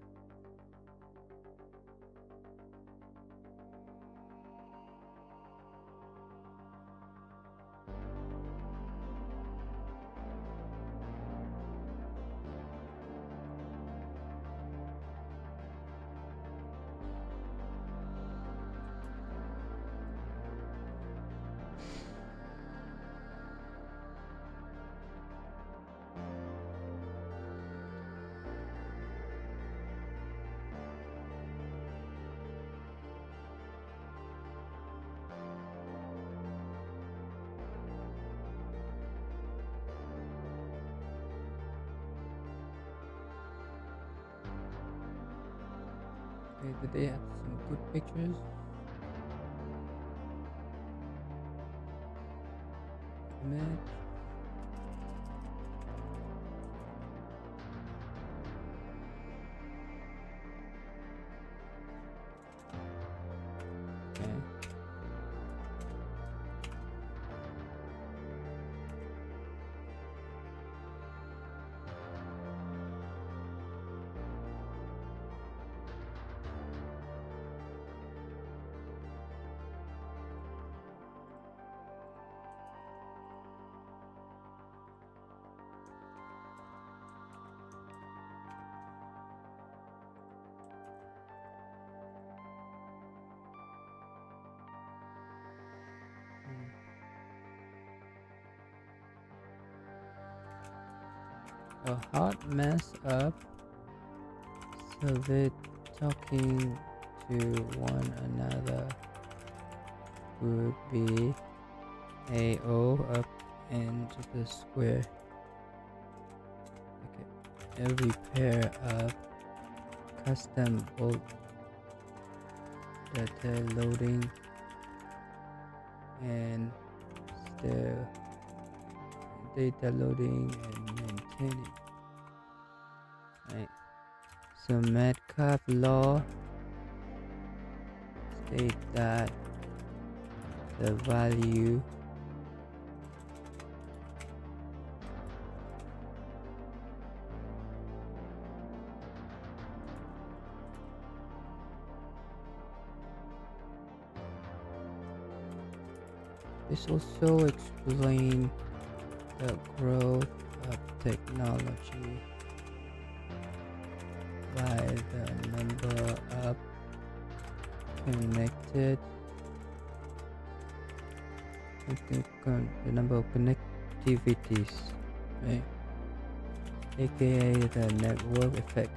Okay, did they have some good pictures? Image. Okay. A hot mess up. So they're talking to one another would be AO up into the square. Okay. Every pair of custom bolt data loading and still data loading and maintaining. Right. So Metcalfe law state that the value this also explain the growth of technology by the number of connected the number of connectivities, right? AKA the network effect.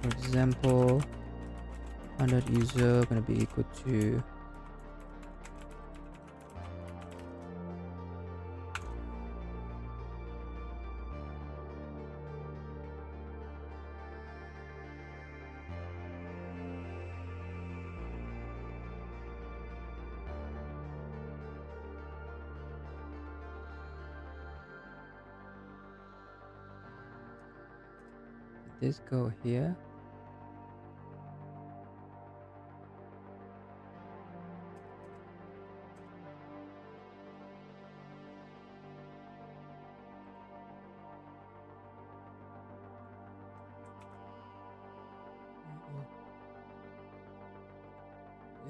For example, 100 user gonna be equal to this go here.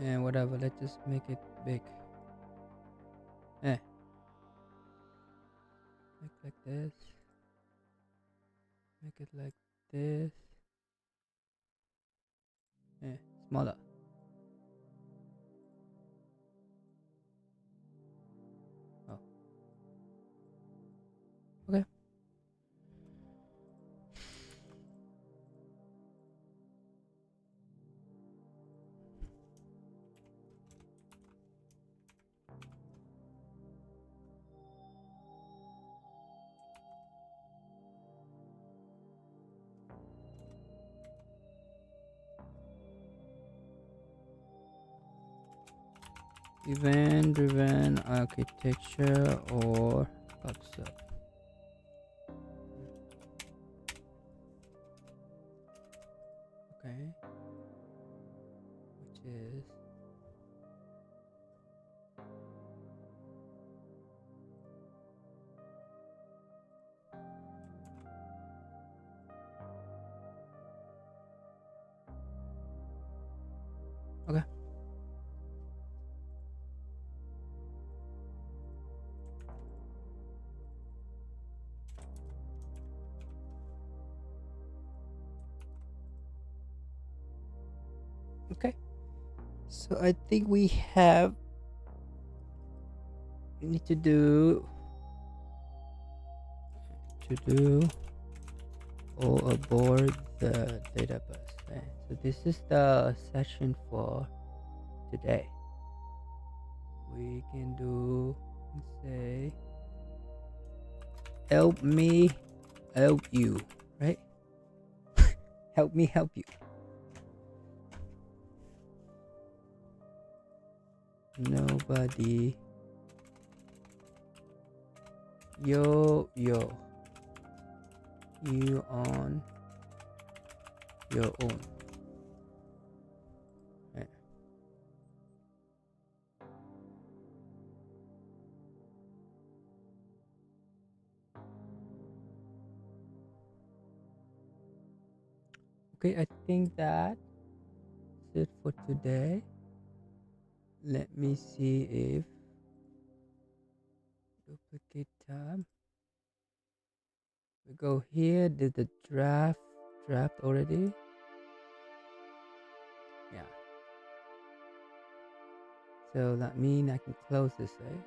And whatever, let's just make it big. Make like this. Make it like this. Smaller. Oh. Okay. Event driven architecture or PubSub. Okay. Which is So I think we need to do all aboard the data bus, right? So this is the session for today. We can do, let's say, help me help you, right? Help me help you. Nobody. Yo. You on your own. Right. Okay, I think that's it for today. Let me see if duplicate tab. We go here, did the draft already? Yeah. So that means I can close this, right?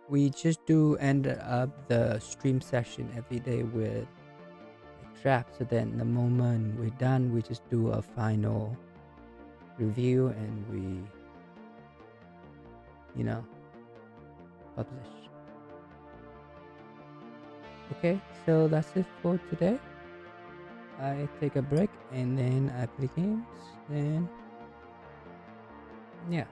We just do end up the stream session every day with a draft. So then the moment we're done, we just do a final review and we, publish. Okay, so that's it for today. I take a break and then I play games. Then, yeah.